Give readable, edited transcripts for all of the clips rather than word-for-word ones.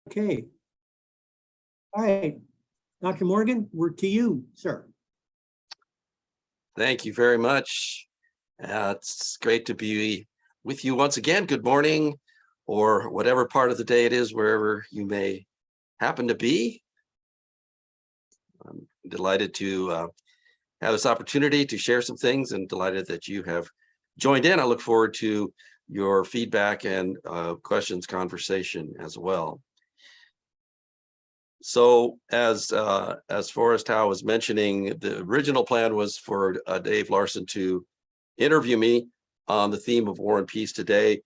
Okay. All right, Dr. Morgan, word to you, sir. Thank you very much. It's great to be with you once again. Good morning, or whatever part of the day it is, wherever you may happen to be. I'm delighted to have this opportunity to share some things, and delighted that you have joined in. I look forward to your feedback and questions, conversation as well. So as Forrest Howe was mentioning, the original plan was for Dave Larson to interview me on the theme of War and Peace today,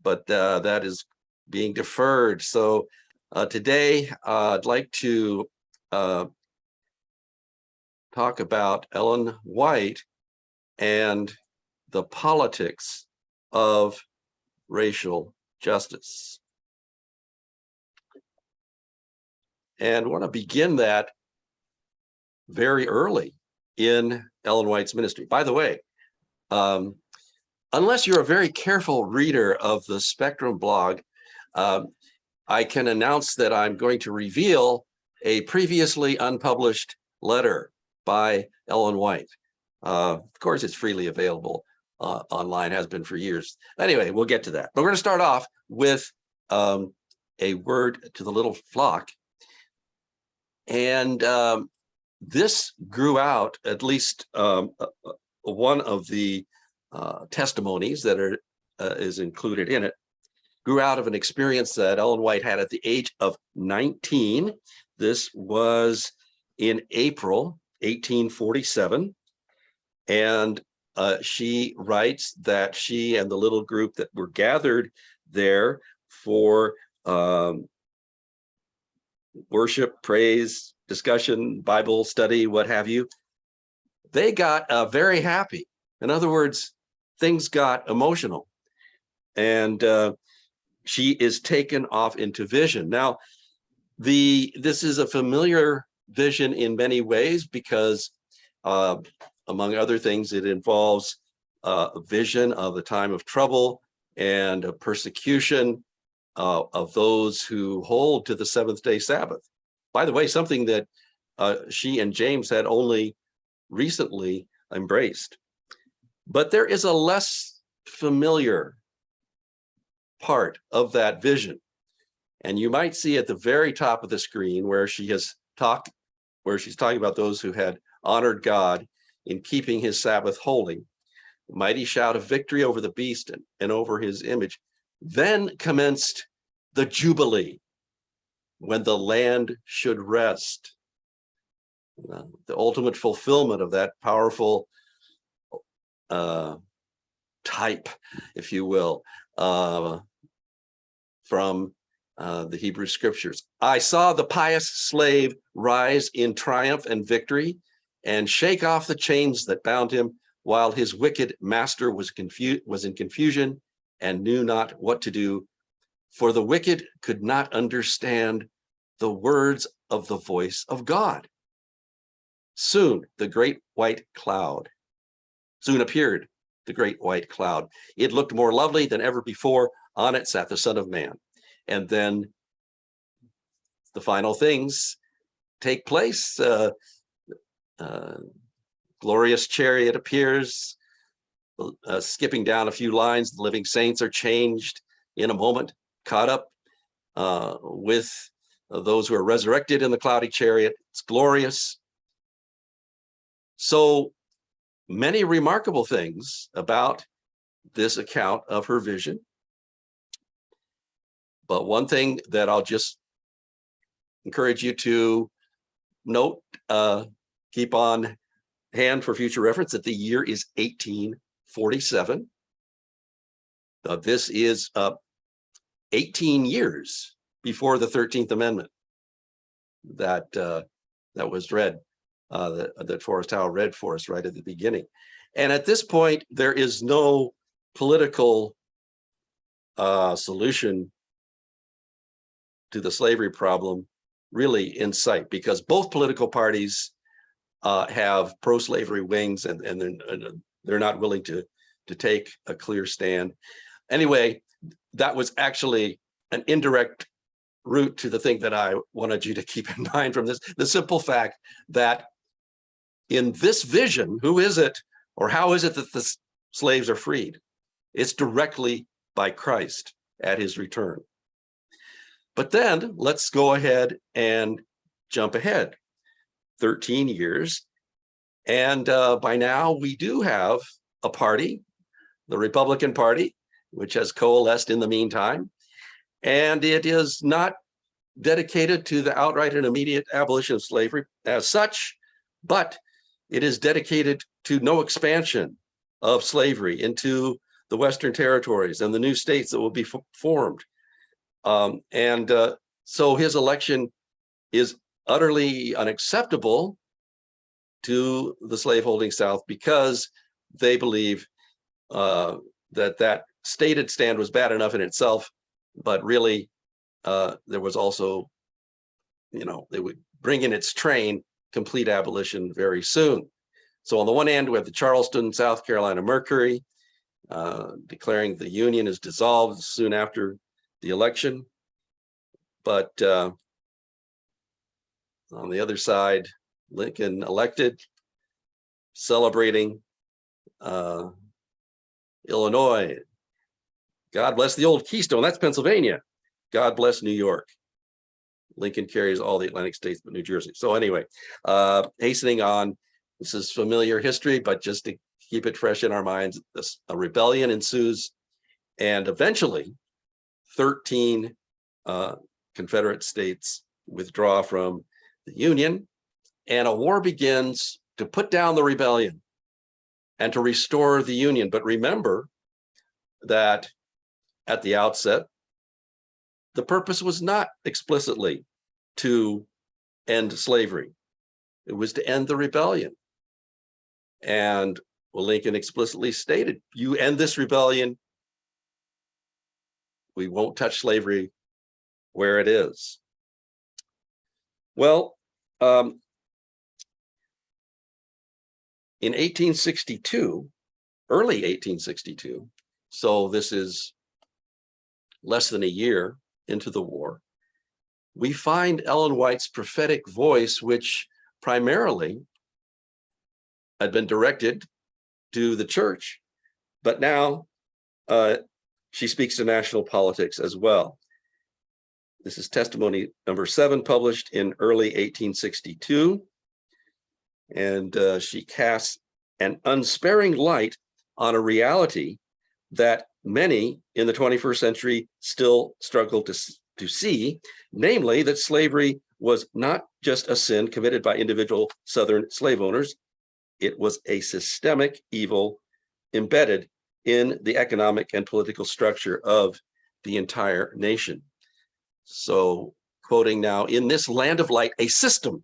but that is being deferred. So today I'd like to talk about Ellen White and the politics of racial justice. And I want to begin that very early in Ellen White's ministry. By the way, unless you're a very careful reader of the Spectrum blog, I can announce that I'm going to reveal a previously unpublished letter by Ellen White. Of course, it's freely available online, has been for years. Anyway, we'll get to that. But we're going to start off with a word to the little flock. And this grew out, at least one of the testimonies that is included in it, grew out of an experience that Ellen White had at the age of 19. This was in April 1847. And she writes that she and the little group that were gathered there for worship, praise, discussion, Bible study, what have you, they got very happy. In other words, things got emotional. And she is taken off into vision. Now, this is a familiar vision in many ways because, among other things, it involves a vision of the time of trouble and a persecution of those who hold to the seventh-day Sabbath. By the way, something that she and James had only recently embraced. But there is a less familiar part of that vision. And you might see at the very top of the screen where she's talking about those who had honored God in keeping his Sabbath holy. Mighty shout of victory over the beast and over his image. Then commenced the Jubilee, when the land should rest. The ultimate fulfillment of that powerful type, if you will, from the Hebrew scriptures. I saw the pious slave rise in triumph and victory and shake off the chains that bound him, while his wicked master was in confusion and knew not what to do, for the wicked could not understand the words of the voice of God. Soon appeared the great white cloud. It looked more lovely than ever before. On it sat the Son of Man. And then the final things take place. Glorious chariot appears, skipping down a few lines. The living saints are changed in a moment, caught up with those who are resurrected in the cloudy chariot. It's glorious. So many remarkable things about this account of her vision. But one thing that I'll just encourage you to note, keep on hand for future reference, that the year is 1847. This is 18 years before the 13th Amendment that was read, that Forrest Howe read for us right at the beginning. And at this point, there is no political solution to the slavery problem really in sight, because both political parties have pro-slavery wings, and they're not willing to take a clear stand. Anyway, that was actually an indirect root to the thing that I wanted you to keep in mind from this, the simple fact that in this vision, who is it, or how is it that the slaves are freed? It's directly by Christ at his return. But then let's go ahead and jump ahead 13 years. And by now we do have a party, the Republican Party, which has coalesced in the meantime. And it is not dedicated to the outright and immediate abolition of slavery as such, but it is dedicated to no expansion of slavery into the Western territories and the new states that will be formed. So his election is utterly unacceptable to the slaveholding South because they believe that stated stand was bad enough in itself, but really there was also, they would bring in its train complete abolition very soon. So on the one hand, we have the Charleston, South Carolina Mercury declaring the Union is dissolved soon after the election. But on the other side, Lincoln elected, celebrating Illinois. God bless the old Keystone. That's Pennsylvania. God bless New York. Lincoln carries all the Atlantic states but New Jersey. So anyway, hastening on, this is familiar history, but just to keep it fresh in our minds, a rebellion ensues, and eventually 13 Confederate states withdraw from the Union, and a war begins to put down the rebellion and to restore the Union. But remember that at the outset, the purpose was not explicitly to end slavery. It was to end the rebellion. And Lincoln explicitly stated, you end this rebellion, we won't touch slavery where it is. Well, in 1862, early 1862, so this is less than a year into the war, we find Ellen White's prophetic voice, which primarily had been directed to the church, but now she speaks to national politics as well. This is testimony number 7, published in early 1862. And she casts an unsparing light on a reality that many in the 21st century still struggle to see, namely that slavery was not just a sin committed by individual Southern slave owners, it was a systemic evil embedded in the economic and political structure of the entire nation. So, quoting now, in this land of light, a system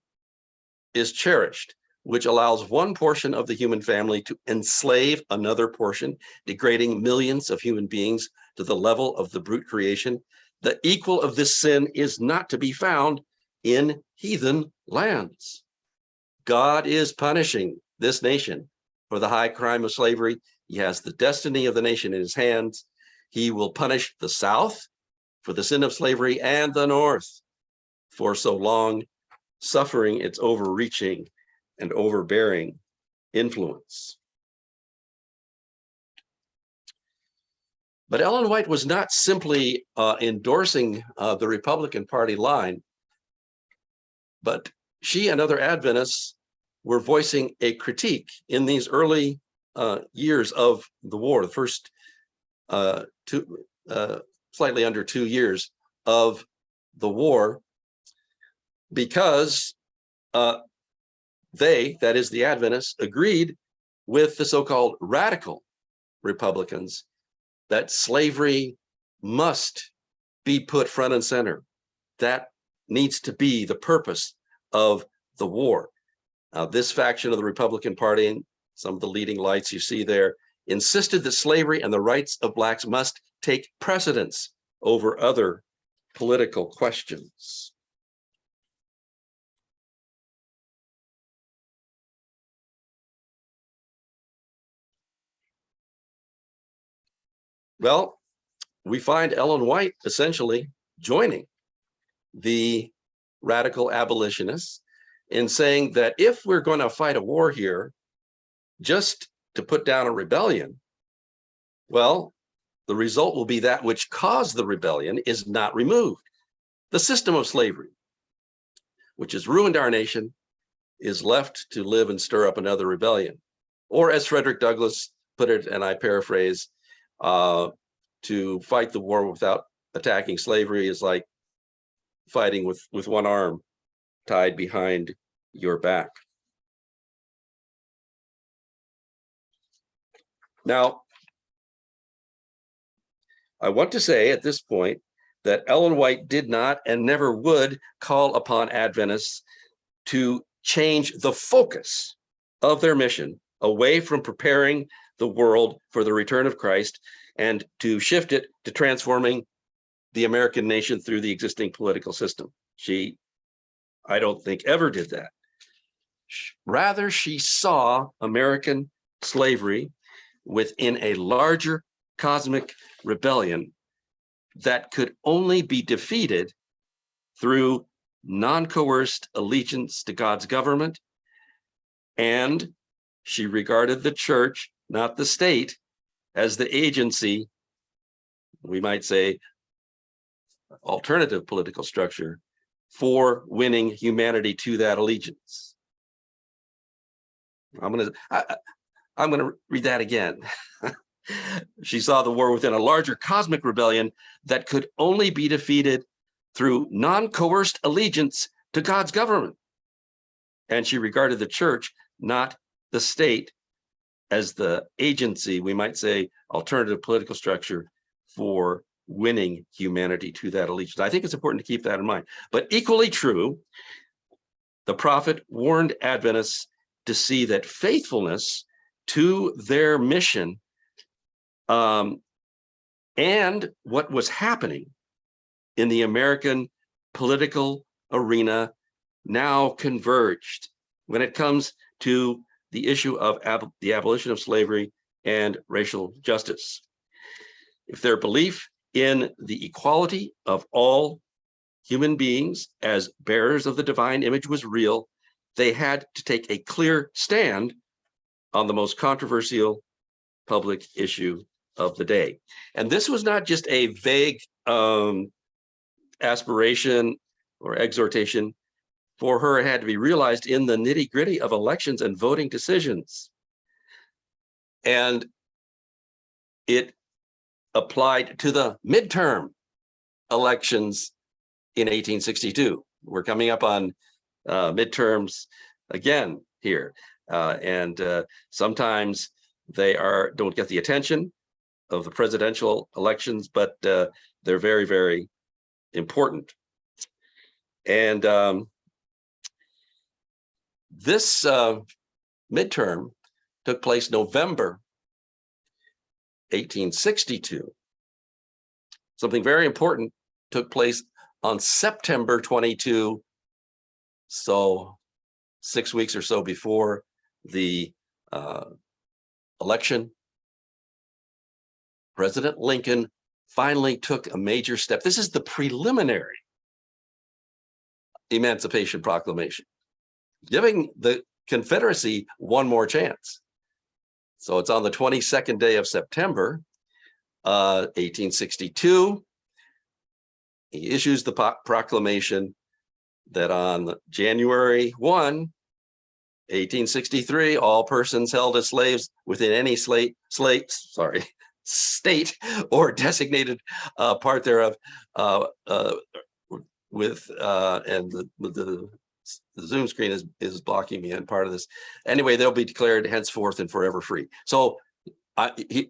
is cherished, which allows one portion of the human family to enslave another portion, degrading millions of human beings to the level of the brute creation. The equal of this sin is not to be found in heathen lands. God is punishing this nation for the high crime of slavery. He has the destiny of the nation in his hands. He will punish the South for the sin of slavery and the North for so long suffering its overreaching and overbearing influence. But Ellen White was not simply endorsing the Republican Party line, but she and other Adventists were voicing a critique in these early years of the war, the first slightly under 2 years of the war, because they, that is the Adventists, agreed with the so-called radical Republicans that slavery must be put front and center. That needs to be the purpose of the war. Now, this faction of the Republican Party, and some of the leading lights you see there, insisted that slavery and the rights of blacks must take precedence over other political questions. Well, we find Ellen White essentially joining the radical abolitionists in saying that if we're going to fight a war here just to put down a rebellion, well, the result will be that which caused the rebellion is not removed. The system of slavery, which has ruined our nation, is left to live and stir up another rebellion. Or as Frederick Douglass put it, and I paraphrase, to fight the war without attacking slavery is like fighting with one arm tied behind your back. Now, I want to say at this point that Ellen White did not and never would call upon Adventists to change the focus of their mission away from preparing the world for the return of Christ and to shift it to transforming the American nation through the existing political system. She, I don't think, ever did that. Rather, she saw American slavery within a larger cosmic rebellion that could only be defeated through non-coerced allegiance to God's government. And she regarded the church, not the state, as the agency, we might say, alternative political structure for winning humanity to that allegiance. I'm going to read that again. She saw the war within a larger cosmic rebellion that could only be defeated through non-coerced allegiance to God's government. And she regarded the church, not the state, as the agency, we might say, alternative political structure for winning humanity to that allegiance. I think it's important to keep that in mind. But equally true, the prophet warned Adventists to see that faithfulness to their mission and what was happening in the American political arena now converged when it comes to the issue of the abolition of slavery and racial justice. If their belief in the equality of all human beings as bearers of the divine image was real, they had to take a clear stand on the most controversial public issue of the day. And this was not just a vague aspiration or exhortation. For her, it had to be realized in the nitty-gritty of elections and voting decisions. And it applied to the midterm elections in 1862. We're coming up on midterms again here. And sometimes they don't get the attention of the presidential elections, but they're very, very important. And this midterm took place November 1862. Something very important took place on September 22, so 6 weeks or so before the election. President Lincoln finally took a major step. This is the preliminary Emancipation Proclamation, giving the Confederacy one more chance. So it's on the 22nd day of September, 1862. He issues the proclamation that on January 1, 1863, all persons held as slaves within any state or designated part thereof, and the Zoom screen is blocking me in part of this. Anyway, they'll be declared henceforth and forever free. So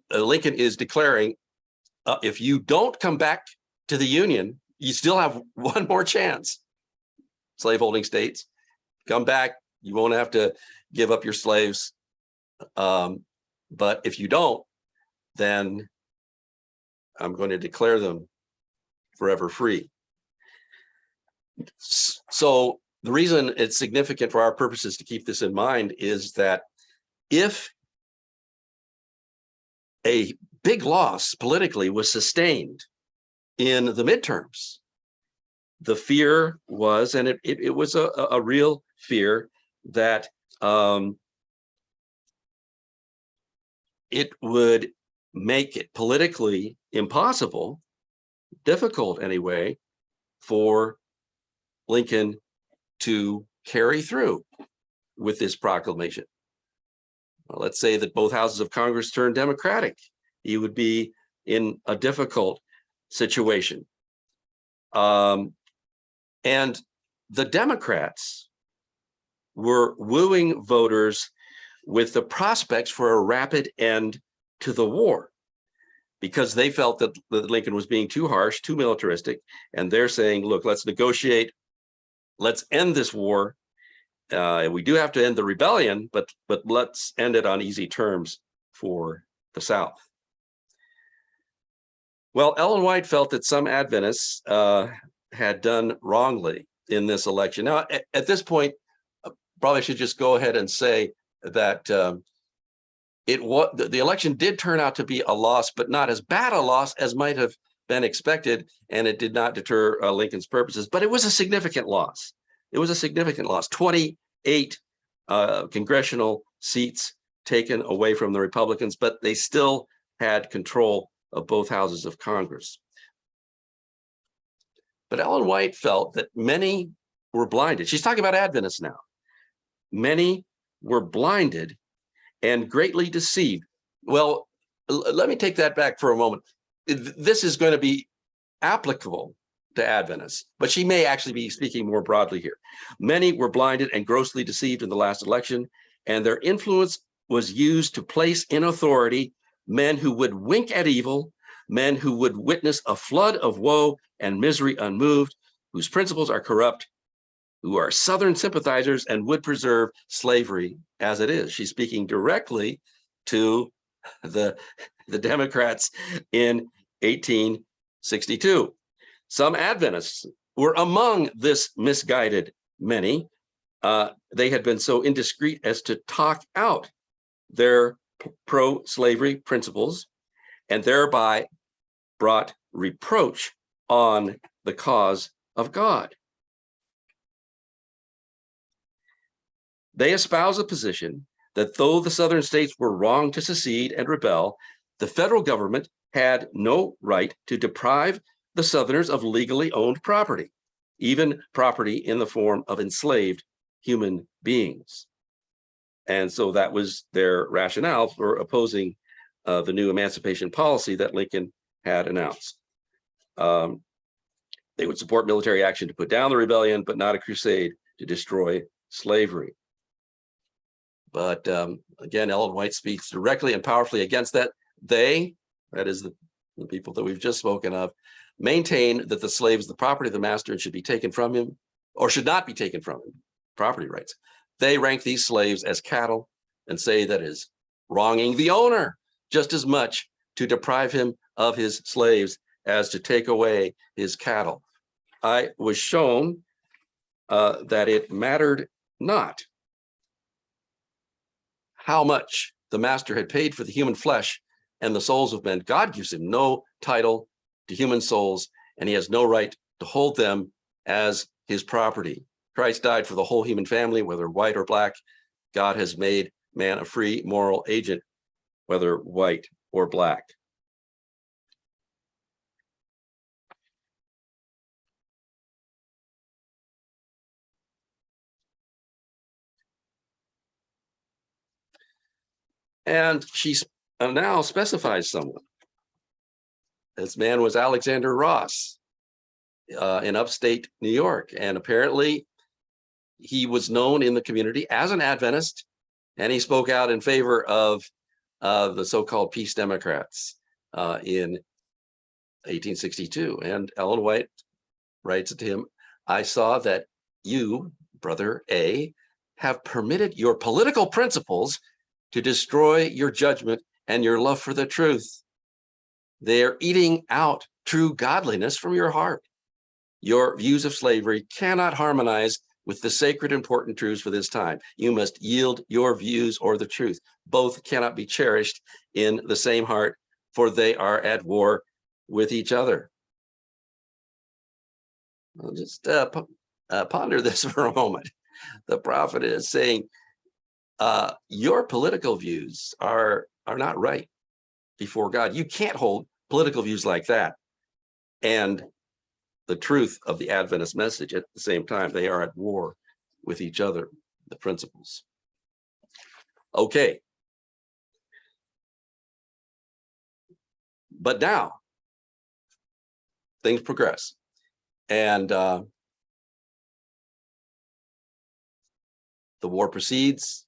Lincoln is declaring, if you don't come back to the Union, you still have one more chance. Slaveholding states, come back. You won't have to give up your slaves. But if you don't, then I'm going to declare them forever free. So the reason it's significant for our purposes to keep this in mind is that if a big loss politically was sustained in the midterms, the fear was, and it was a real fear, that it would make it politically impossible, difficult anyway, for Lincoln to carry through with this proclamation. Well, let's say that both houses of Congress turned Democratic. He would be in a difficult situation. And the Democrats were wooing voters with the prospects for a rapid end to the war, because they felt that Lincoln was being too harsh, too militaristic, and they're saying, look, let's negotiate, let's end this war. We do have to end the rebellion, but let's end it on easy terms for the South. Well, Ellen White felt that some Adventists had done wrongly in this election. Now, at this point, probably should just go ahead and say that the election did turn out to be a loss, but not as bad a loss as might have been expected, and it did not deter Lincoln's purposes. But it was a significant loss. It was a significant loss. 28 congressional seats taken away from the Republicans, but they still had control of both houses of Congress. But Ellen White felt that many were blinded. She's talking about Adventists now. Many were blinded and greatly deceived. Well, let me take that back for a moment. This is going to be applicable to Adventists, but she may actually be speaking more broadly here. Many were blinded and grossly deceived in the last election, and their influence was used to place in authority men who would wink at evil, men who would witness a flood of woe and misery unmoved, whose principles are corrupt, who are Southern sympathizers and would preserve slavery as it is. She's speaking directly to the Democrats in 1862. Some Adventists were among this misguided many. They had been so indiscreet as to talk out their pro-slavery principles and thereby brought reproach on the cause of God. They espouse a position that though the Southern states were wrong to secede and rebel, the federal government had no right to deprive the Southerners of legally owned property, even property in the form of enslaved human beings. And so that was their rationale for opposing the new emancipation policy that Lincoln had announced. They would support military action to put down the rebellion, but not a crusade to destroy slavery. But again, Ellen White speaks directly and powerfully against that. They, that is the people that we've just spoken of, maintain that the slave is the property of the master and should be taken from him, or should not be taken from him, property rights. They rank these slaves as cattle and say that is wronging the owner just as much to deprive him of his slaves as to take away his cattle. I was shown that it mattered not how much the master had paid for the human flesh and the souls of men. God gives him no title to human souls, and he has no right to hold them as his property. Christ died for the whole human family, whether white or black. God has made man a free moral agent, whether white or black. And she now specifies someone. This man was Alexander Ross in upstate New York. And apparently he was known in the community as an Adventist, and he spoke out in favor of the so-called Peace Democrats in 1862. And Ellen White writes to him, I saw that you, Brother A, have permitted your political principles to destroy your judgment and your love for the truth. They are eating out true godliness from your heart. Your views of slavery cannot harmonize with the sacred important truths for this time. You must yield your views or the truth. Both cannot be cherished in the same heart, for they are at war with each other. I'll just ponder this for a moment. The prophet is saying, your political views are not right before God. You can't hold political views like that and the truth of the Adventist message at the same time. They are at war with each other, the principles. Okay. But now things progress. And the war proceeds,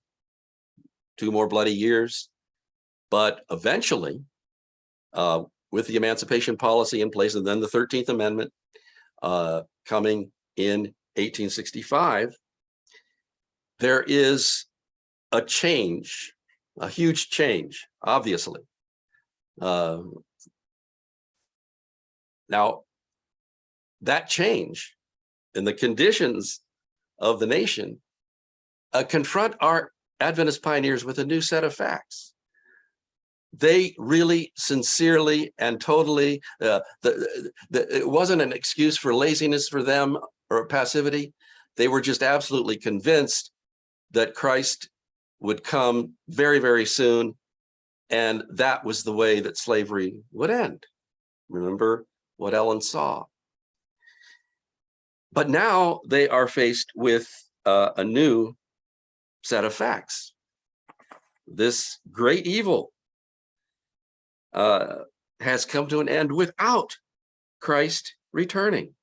2 more bloody years. But eventually, with the emancipation policy in place, and then the 13th Amendment coming in 1865, there is a change, a huge change, obviously. Now, that change in the conditions of the nation confront our Adventist pioneers with a new set of facts. They really, sincerely, and totally, it wasn't an excuse for laziness for them or passivity. They were just absolutely convinced that Christ would come very, very soon, and that was the way that slavery would end. Remember what Ellen saw. But now they are faced with a new set of facts. This great evil has come to an end without Christ returning.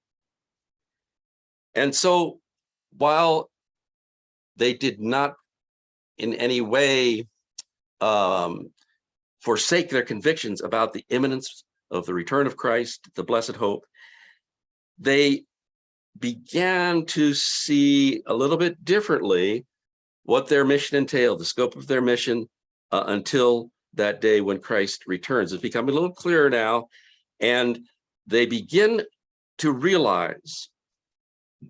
And so while they did not in any way forsake their convictions about the imminence of the return of Christ, the blessed hope, they began to see a little bit differently what their mission entailed, the scope of their mission until that day when Christ returns. It's becoming a little clearer now, and they begin to realize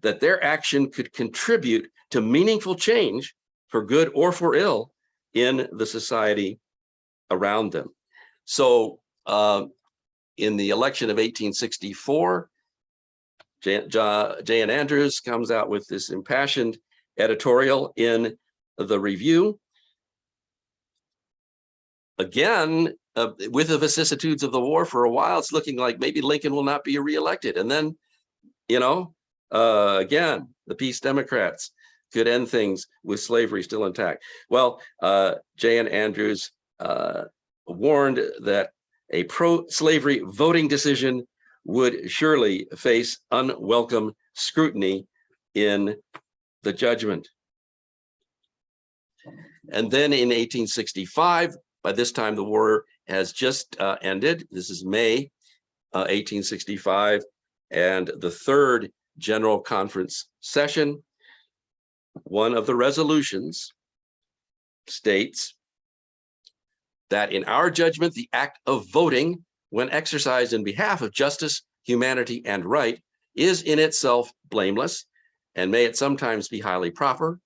that their action could contribute to meaningful change for good or for ill in the society around them. So in the election of 1864, J.N. Andrews comes out with this impassioned editorial in the Review. Again, with the vicissitudes of the war for a while, it's looking like maybe Lincoln will not be reelected. And then, again, the Peace Democrats could end things with slavery still intact. Well, J.N. Andrews warned that a pro-slavery voting decision would surely face unwelcome scrutiny in the judgment. And then in 1865, by this time the war has just ended. This is May 1865, and the third General Conference session. One of the resolutions states that in our judgment, the act of voting, when exercised in behalf of justice, humanity, and right, is in itself blameless, and may it sometimes be highly proper,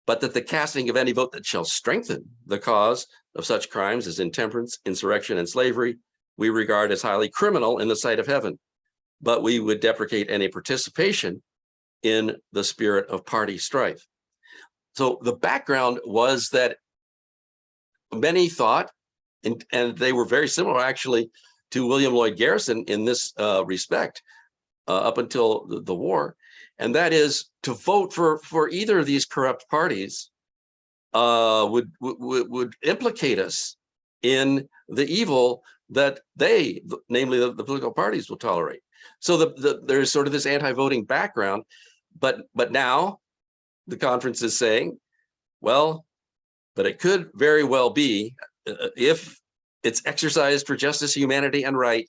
but that the casting of any vote that shall strengthen the cause of such crimes as intemperance, insurrection, and slavery, we regard as highly criminal in the sight of heaven. But we would deprecate any participation in the spirit of party strife. So the background was that many thought, and they were very similar actually to William Lloyd Garrison in this respect up until the war, and that is to vote for either of these corrupt parties would implicate us in the evil that they, namely the political parties, will tolerate. So there's sort of this anti-voting background, but now the conference is saying, well, but it could very well be, if it's exercised for justice, humanity, and right,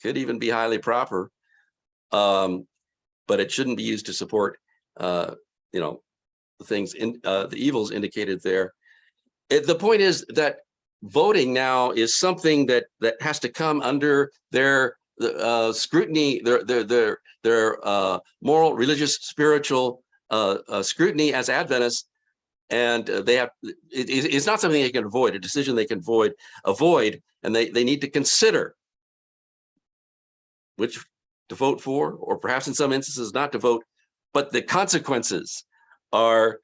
could even be highly proper, but it shouldn't be used to support, the things in the evils indicated there. The point is that voting now is something that has to come under their scrutiny, their moral, religious, spiritual scrutiny as Adventists, and they have. It's not something they can avoid, a decision they can avoid, and they need to consider which to vote for, or perhaps in some instances not to vote, but the consequences are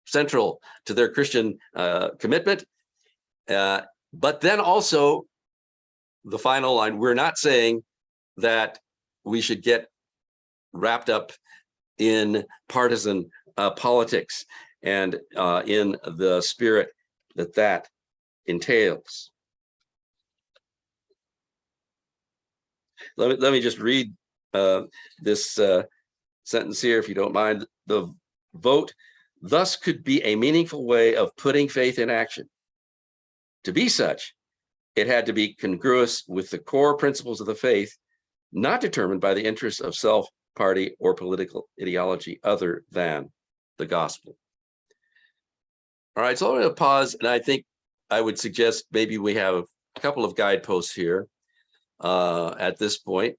central to their Christian commitment. But then also the final line, we're not saying that we should get wrapped up in partisan politics and in the spirit that entails. Let me just read this sentence here, if you don't mind. The vote thus could be a meaningful way of putting faith in action. To be such, it had to be congruous with the core principles of the faith, not determined by the interests of self, party, or political ideology other than the gospel. All right, so I'm going to pause, and I think I would suggest maybe we have a couple of guideposts here at this point.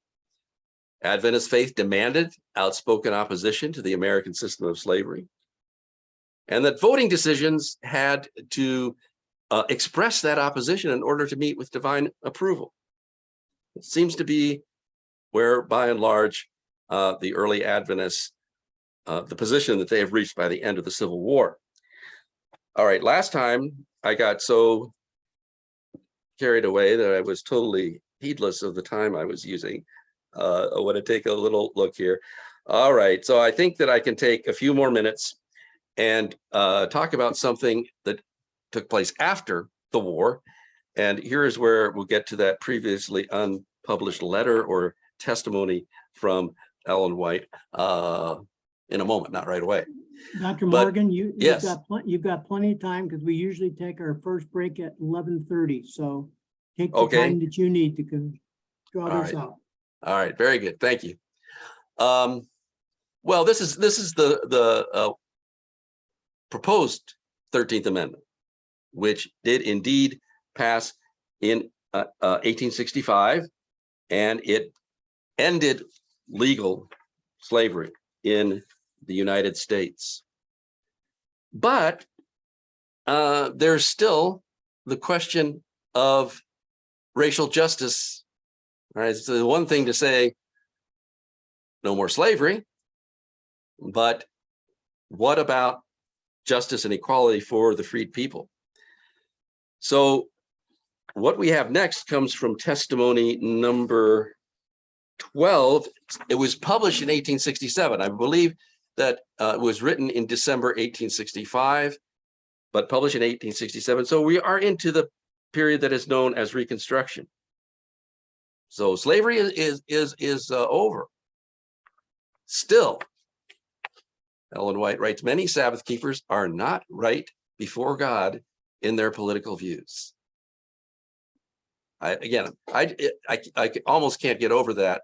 Adventist faith demanded outspoken opposition to the American system of slavery, and that voting decisions had to express that opposition in order to meet with divine approval. It seems to be where, by and large, the early Adventists, the position that they have reached by the end of the Civil War. All right, last time I got so carried away that I was totally heedless of the time I was using. I want to take a little look here. All right, so I think that I can take a few more minutes and talk about something that took place after the war. And here is where we'll get to that previously unpublished letter or testimony from Ellen White in a moment, not right away. Dr. Morgan, you've yes, got plenty of time, because we usually take our first break at 11:30. So take the okay, time that you need to draw all this right. out. All right, very good, thank you. Well, this is the proposed 13th Amendment, which did indeed pass in 1865, and it ended legal slavery in the United States. But there's still the question of racial justice. Right? It's the one thing to say no more slavery, but what about justice and equality for the freed people? So what we have next comes from testimony number 12. It was published in 1867. I believe that it was written in December 1865, but published in 1867. So we are into the period that is known as Reconstruction. So slavery is over. Still, Ellen White writes, many Sabbath keepers are not right before God in their political views. I almost can't get over that.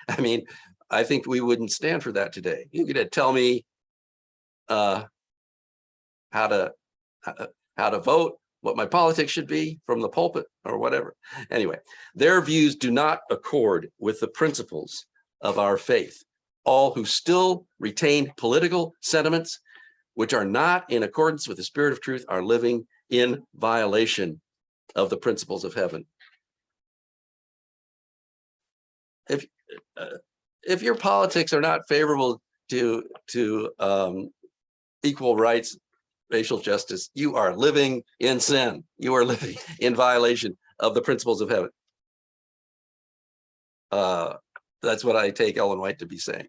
I mean, I think we wouldn't stand for that today. You could tell me how to vote, what my politics should be from the pulpit or whatever. Anyway, their views do not accord with the principles of our faith. All who still retain political sentiments which are not in accordance with the spirit of truth are living in violation of the principles of heaven. If your politics are not favorable to equal rights, racial justice, you are living in sin. You are living in violation of the principles of heaven. That's what I take Ellen White to be saying.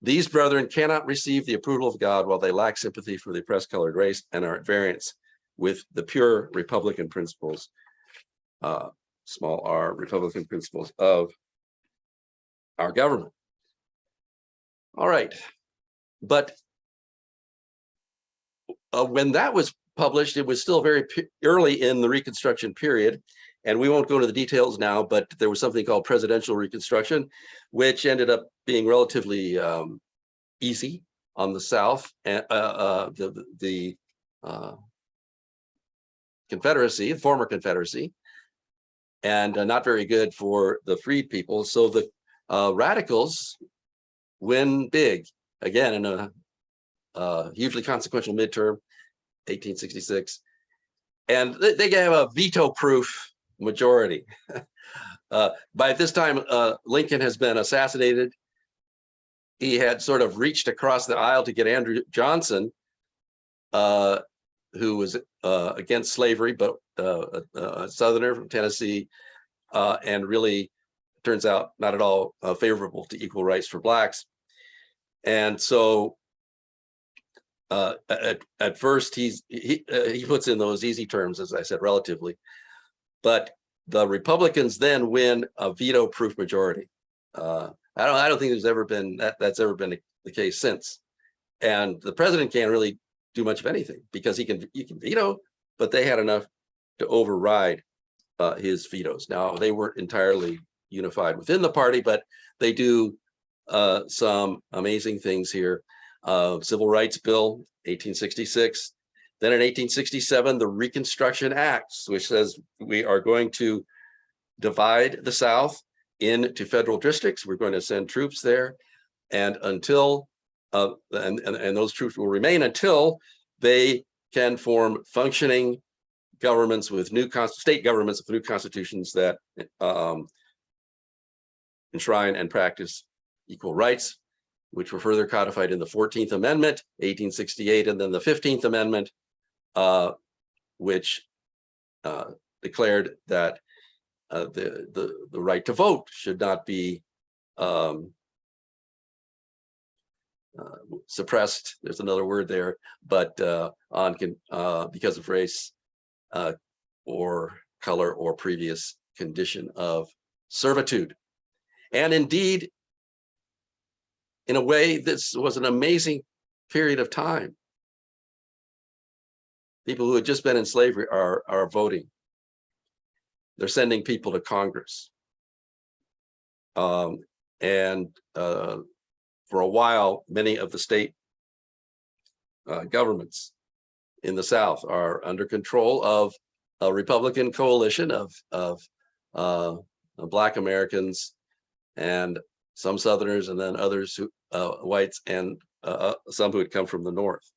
These brethren cannot receive the approval of God while they lack sympathy for the oppressed colored race and are at variance with the pure Republican principles, small r, Republican principles of our government. All right, but when that was published, it was still very early in the Reconstruction period, and we won't go into the details now, but there was something called presidential Reconstruction, which ended up being relatively easy on the South. And the Confederacy, the former Confederacy, and not very good for the freed people. So the radicals win big again in a hugely consequential midterm, 1866. and they have a veto-proof majority. By this time, Lincoln has been assassinated. He had sort of reached across the aisle to get Andrew Johnson, who was against slavery, but a Southerner from Tennessee, and really turns out not at all favorable to equal rights for blacks. And so at first he puts in those easy terms, as I said, relatively, but the Republicans then win a veto-proof majority. I don't think there's ever been that's ever been the case since. And the president can't really do much of anything because he can veto, but they had enough to override his vetoes. Now, they weren't entirely unified within the party, but they do some amazing things here. Civil Rights Bill, 1866. Then in 1867, the Reconstruction Act, which says we are going to divide the South into federal districts. We're going to send troops there, and until and those troops will remain until they can form functioning governments with state governments with new constitutions that enshrine and practice equal rights, which were further codified in the 14th Amendment, 1868, and then the 15th Amendment, which declared that the right to vote should not be suppressed. There's another word there, but because of race or color or previous condition of servitude. And indeed, in a way, this was an amazing period of time. People who had just been in slavery are voting. They're sending people to Congress. And for a while, many of the state governments in the South are under control of a Republican coalition of Black Americans and some Southerners, and then others who whites, and some who had come from the North.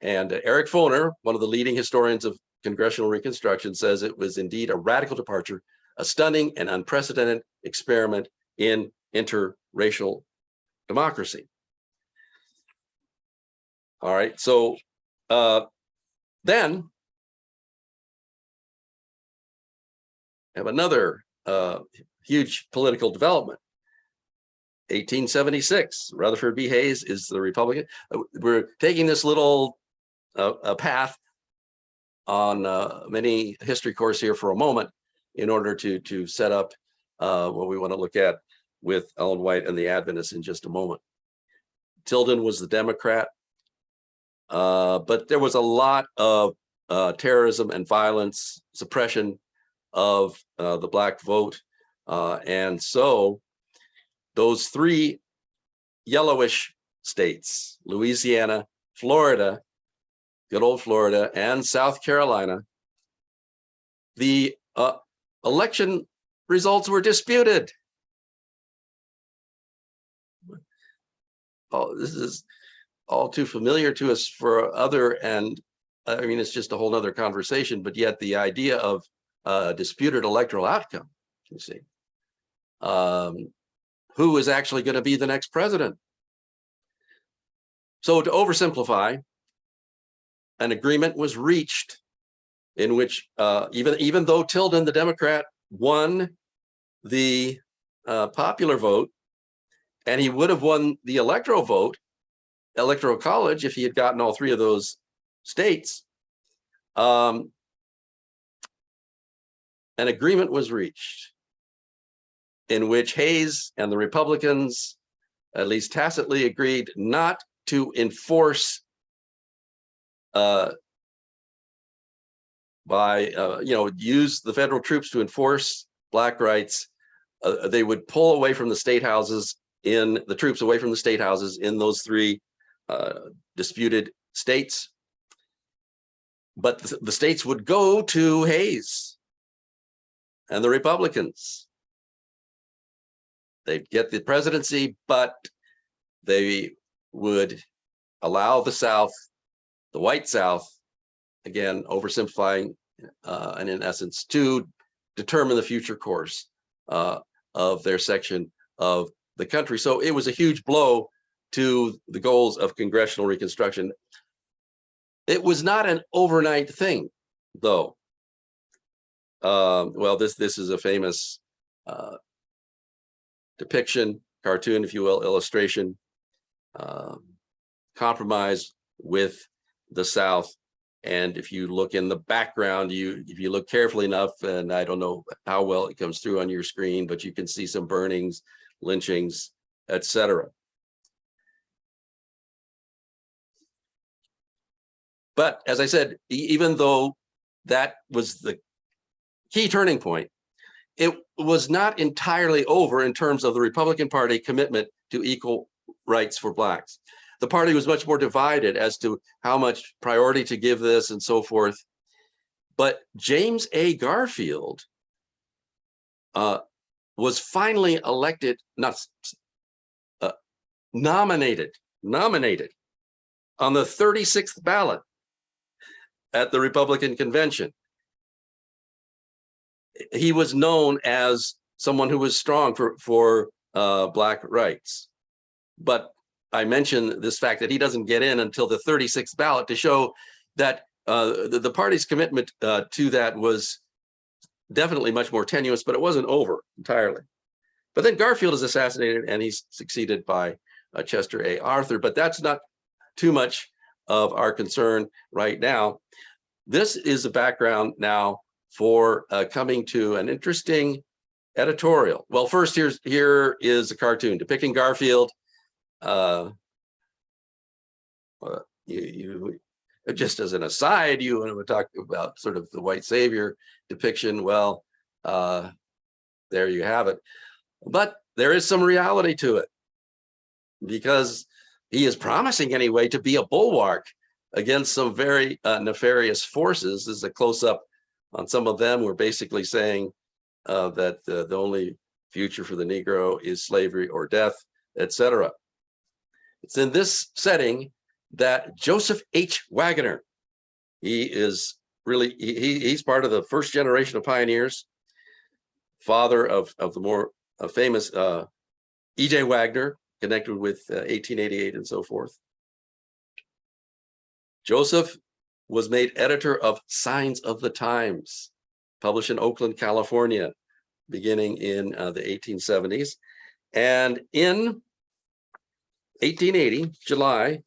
And Eric Foner, one of the leading historians of congressional Reconstruction, says it was indeed a radical departure, a stunning and unprecedented experiment in interracial democracy. All right, so then have another huge political development. 1876, Rutherford B. Hayes is the Republican. We're taking this little path on many history course here for a moment in order to set up what we want to look at with Ellen White and the Adventists in just a moment. Tilden was the Democrat, but there was a lot of terrorism and violence, suppression of the Black vote. And so those three yellowish states, Louisiana, Florida, good old Florida, and South Carolina, the election results were disputed. Oh, this is all too familiar to us for other, and I mean, it's just a whole nother conversation, but yet the idea of disputed electoral outcome, you see, who is actually going to be the next president? So to oversimplify, an agreement was reached in which even though Tilden, the Democrat, won the popular vote, and he would have won the electoral vote, electoral college, if he had gotten all three of those states, an agreement was reached in which Hayes and the Republicans, at least tacitly, agreed not to enforce use the federal troops to enforce Black rights. They would pull away from the state houses the troops away from the state houses in those three disputed states. But the states would go to Hayes and the Republicans. They'd get the presidency, but they would allow the South, the white South, again, oversimplifying, and in essence, to determine the future course of their section of the country. So it was a huge blow to the goals of congressional reconstruction. It was not an overnight thing, though. Well, this is a famous depiction, cartoon, if you will, illustration, compromise with the South. And if you look in the background, if you look carefully enough, and I don't know how well it comes through on your screen, but you can see some burnings, lynchings, etc. But as I said, even though that was the key turning point, it was not entirely over in terms of the Republican Party commitment to equal rights for Blacks. The party was much more divided as to how much priority to give this and so forth. But James A. Garfield was finally elected, nominated on the 36th ballot at the Republican convention. He was known as someone who was strong for Black rights. But I mentioned this fact that he doesn't get in until the 36th ballot to show that the party's commitment to that was definitely much more tenuous, but it wasn't over entirely. But then Garfield is assassinated and he's succeeded by Chester A. Arthur, but that's not too much of our concern right now. This is the background now for coming to an interesting editorial. Well, first, here is a cartoon depicting Garfield. Just as an aside, you want to talk about sort of the white savior depiction. Well, there you have it. But there is some reality to it, because he is promising anyway to be a bulwark against some very nefarious forces. This is a close-up on some of them. We're basically saying that the only future for the Negro is slavery or death, etc. It's in this setting that Joseph H. Waggoner, he is really, he's part of the first generation of pioneers, father of the more famous E.J. Waggoner, connected with 1888 and so forth. Joseph was made editor of Signs of the Times, published in Oakland, California, beginning in the 1870s. And in 1880, July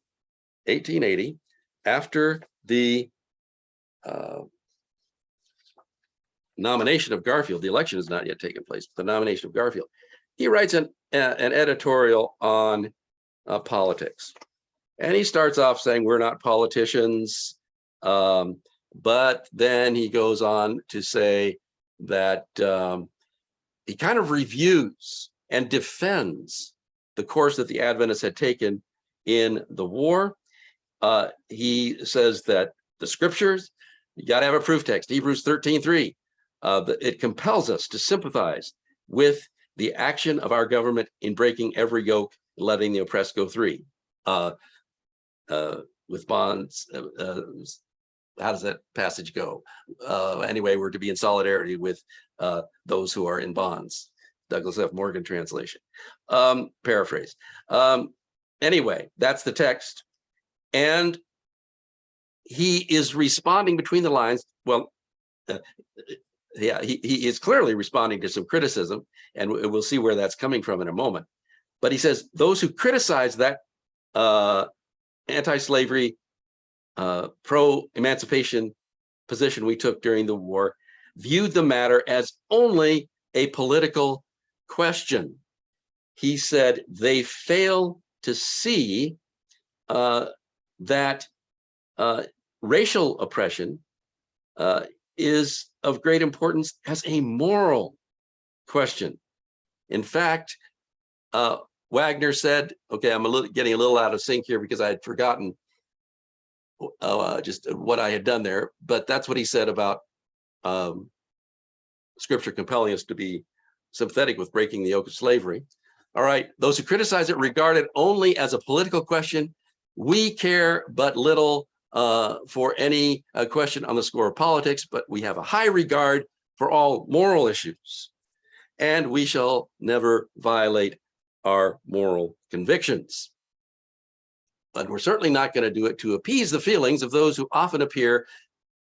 1880, after the nomination of Garfield, the election has not yet taken place, but the nomination of Garfield, he writes an editorial on politics. And he starts off saying, we're not politicians, but then he goes on to say that he kind of reviews and defends the course that the Adventists had taken in the war. He says that the scriptures, you got to have a proof text, Hebrews 13:3. It compels us to sympathize with the action of our government in breaking every yoke and letting the oppressed go free. With bonds, how does that passage go? Anyway, we're to be in solidarity with those who are in bonds. Douglas F. Morgan translation. Paraphrase. Anyway, that's the text. And he is responding between the lines. Well, yeah, he is clearly responding to some criticism, and we'll see where that's coming from in a moment. But he says those who criticize that anti-slavery, pro-emancipation position we took during the war viewed the matter as only a political question. He said they fail to see that racial oppression is of great importance as a moral question. In fact, Waggoner said, okay, I'm getting a little out of sync here because I had forgotten just what I had done there, but that's what he said about scripture compelling us to be sympathetic with breaking the yoke of slavery. All right, those who criticize it regard it only as a political question. We care but little for any question on the score of politics, but we have a high regard for all moral issues, and we shall never violate our moral convictions. But we're certainly not going to do it to appease the feelings of those who often appear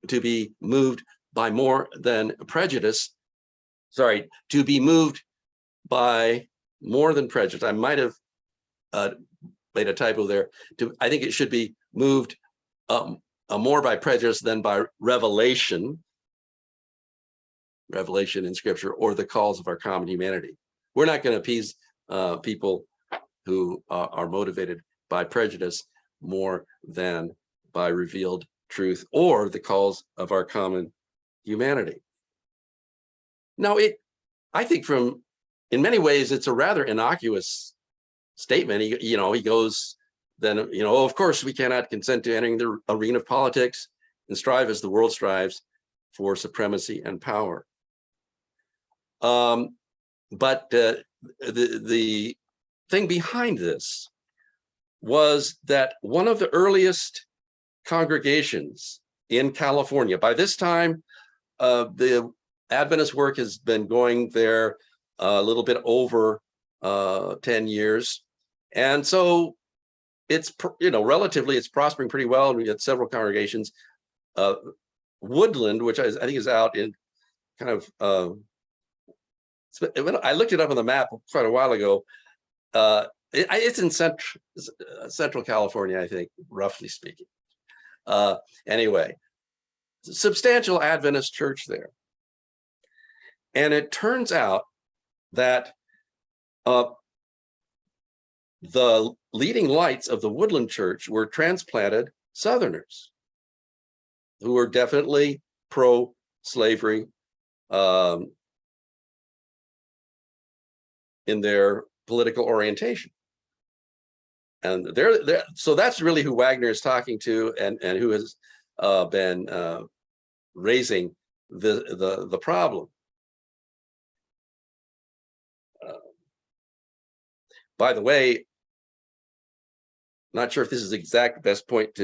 to be moved by more than prejudice. Sorry, to be moved by more than prejudice. I might have made a typo there. I think it should be moved more by prejudice than by revelation in Scripture, or the calls of our common humanity. We're not going to appease people who are motivated by prejudice more than by revealed truth or the calls of our common humanity. Now, I think in many ways, it's a rather innocuous statement. He goes, then, of course, we cannot consent to entering the arena of politics and strive as the world strives for supremacy and power. But the thing behind this was that one of the earliest congregations in California, by this time, the Adventist work has been going there a little bit over 10 years. And so it's, relatively, it's prospering pretty well. And we got several congregations. Woodland, which I think is out in kind of, I looked it up on the map quite a while ago. It's in Central California, I think, roughly speaking. Anyway, substantial Adventist church there. And it turns out that the leading lights of the Woodland Church were transplanted Southerners who were definitely pro-slavery in their political orientation. And so that's really who Wagner is talking to, and who has been raising the problem. By the way, not sure if this is the exact best point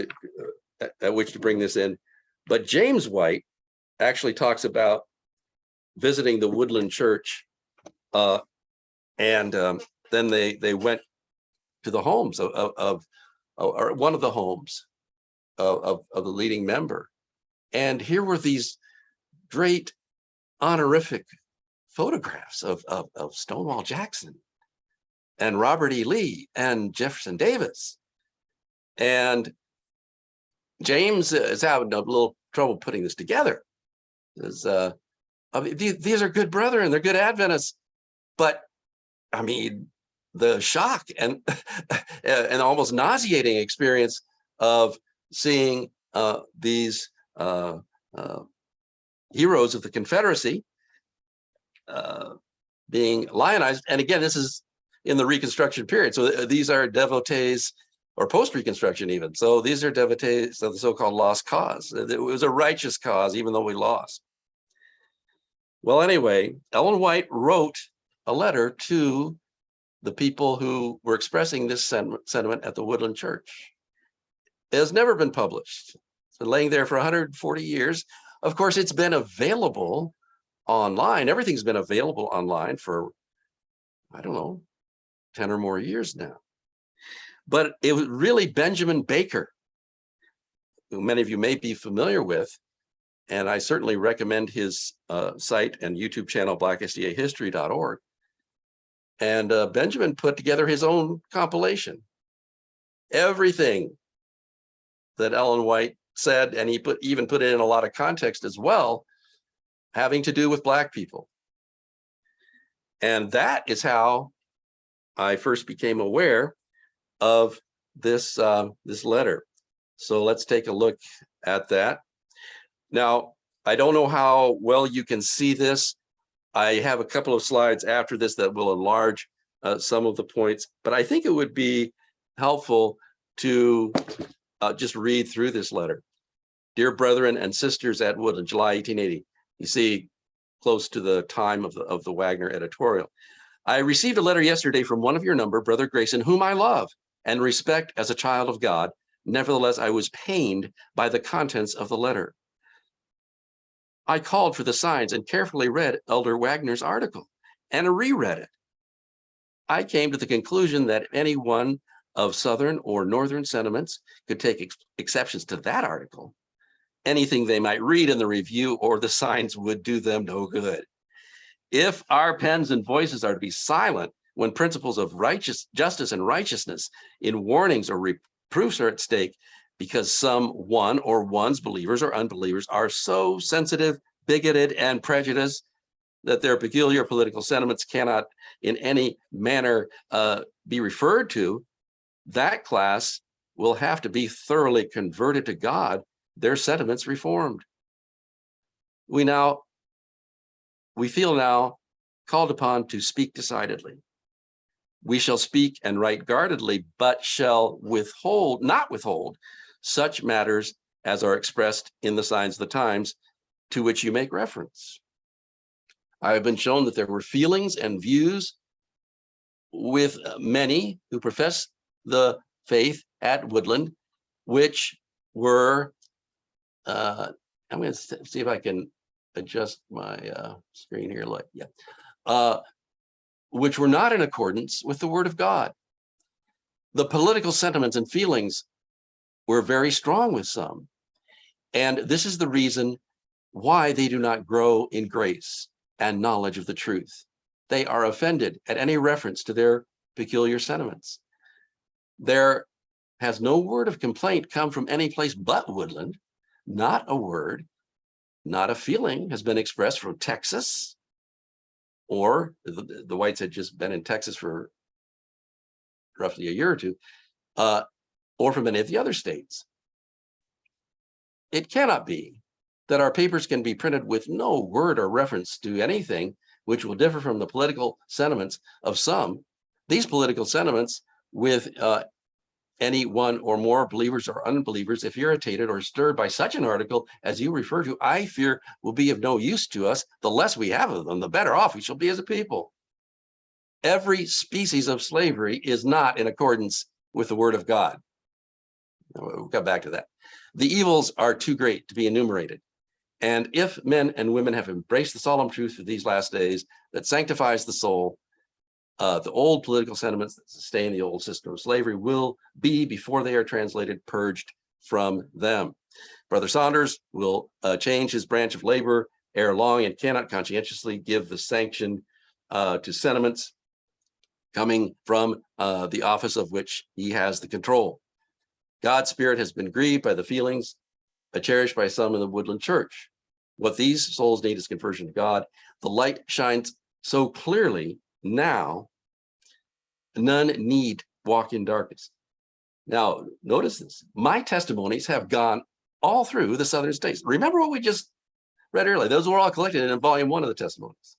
at which to bring this in, but James White actually talks about visiting the Woodland Church, and then they went to the homes of one of the homes of the leading member, and here were these great honorific photographs of Stonewall Jackson and Robert E. Lee and Jefferson Davis. And James is having a little trouble putting this together. These are good brethren, they're good Adventists, but I mean, the shock and an almost nauseating experience of seeing these heroes of the Confederacy being lionized. And again, this is in the Reconstruction period. So these are devotees, or post-Reconstruction even. So these are devotees of the so-called lost cause. It was a righteous cause, even though we lost. Well, anyway, Ellen White wrote a letter to the people who were expressing this sentiment at the Woodland Church. It has never been published. It's been laying there for 140 years. Of course, it's been available online. Everything's been available online for, I don't know, 10 or more years now. But it was really Benjamin Baker, who many of you may be familiar with, and I certainly recommend his site and YouTube channel, blacksdahistory.org. And Benjamin put together his own compilation. Everything that Ellen White said, and he even put it in a lot of context as well, having to do with Black people. And that is how I first became aware of this letter. So let's take a look at that. Now, I don't know how well you can see this. I have a couple of slides after this that will enlarge some of the points, but I think it would be helpful to just read through this letter. Dear brethren and sisters at Woodland, July 1880. You see, close to the time of the Wagner editorial. I received a letter yesterday from one of your number, Brother Grayson, whom I love and respect as a child of God, Nevertheless, I was pained by the contents of the letter. I called for the signs and carefully read Elder Wagner's article and reread it. I came to the conclusion that any one of Southern or Northern sentiments could take exceptions to that article. Anything they might read in the review or the signs would do them no good. If our pens and voices are to be silent when principles of justice and righteousness in warnings or reproofs are at stake, because some one or one's believers or unbelievers are so sensitive, bigoted, and prejudiced that their peculiar political sentiments cannot in any manner be referred to, that class will have to be thoroughly converted to God, their sentiments reformed. We feel now called upon to speak decidedly. We shall speak and write guardedly, but shall not withhold such matters as are expressed in the signs of the times to which you make reference. I have been shown that there were feelings and views with many who profess the faith at Woodland, which were, I'm going to see if I can adjust my screen here. Which were not in accordance with the Word of God. The political sentiments and feelings were very strong with some. And this is the reason why they do not grow in grace and knowledge of the truth. They are offended at any reference to their peculiar sentiments. There has no word of complaint come from any place but Woodland. Not a word, not a feeling has been expressed from Texas, or the whites had just been in Texas for roughly a year or two, or from any of the other states. It cannot be that our papers can be printed with no word or reference to anything which will differ from the political sentiments of some. These political sentiments with any one or more believers or unbelievers, if irritated or stirred by such an article as you refer to, I fear will be of no use to us. The less we have of them, the better off we shall be as a people. Every species of slavery is not in accordance with the Word of God. We'll come back to that. The evils are too great to be enumerated. And if men and women have embraced the solemn truth of these last days that sanctifies the soul, the old political sentiments that sustain the old system of slavery will be, before they are translated, purged from them. Brother Saunders will change his branch of labor ere long and cannot conscientiously give the sanction to sentiments coming from the office of which he has the control. God's Spirit has been grieved by the feelings cherished by some in the Woodland Church. What these souls need is conversion to God. The light shines so clearly now, none need walk in darkness. Now, notice this. My testimonies have gone all through the southern states. Remember what we just read earlier? Those were all collected in volume 1 of the testimonies.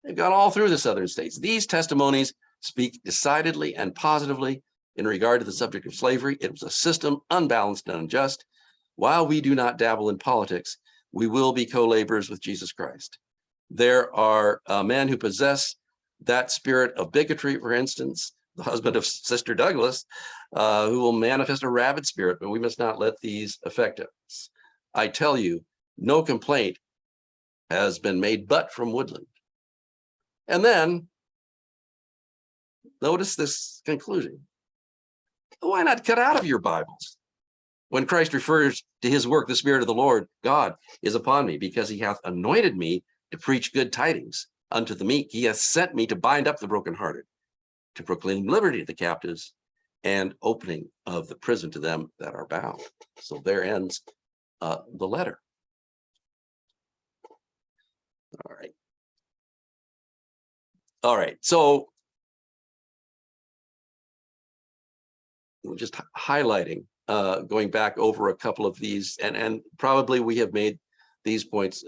They've gone all through the southern states. These testimonies speak decidedly and positively in regard to the subject of slavery. It was a system unbalanced and unjust. While we do not dabble in politics, we will be co-laborers with Jesus Christ. There are men who possess that spirit of bigotry, for instance, the husband of Sister Douglas, who will manifest a rabid spirit, but we must not let these affect us. I tell you, no complaint has been made but from Woodland. And then, notice this conclusion. Why not cut out of your Bibles? When Christ refers to his work, the Spirit of the Lord God is upon me, because he hath anointed me to preach good tidings unto the meek. He hath sent me to bind up the brokenhearted, to proclaim liberty to the captives, and opening of the prison to them that are bound. So there ends the letter. All right. So we're just highlighting, going back over a couple of these, and probably we have made these points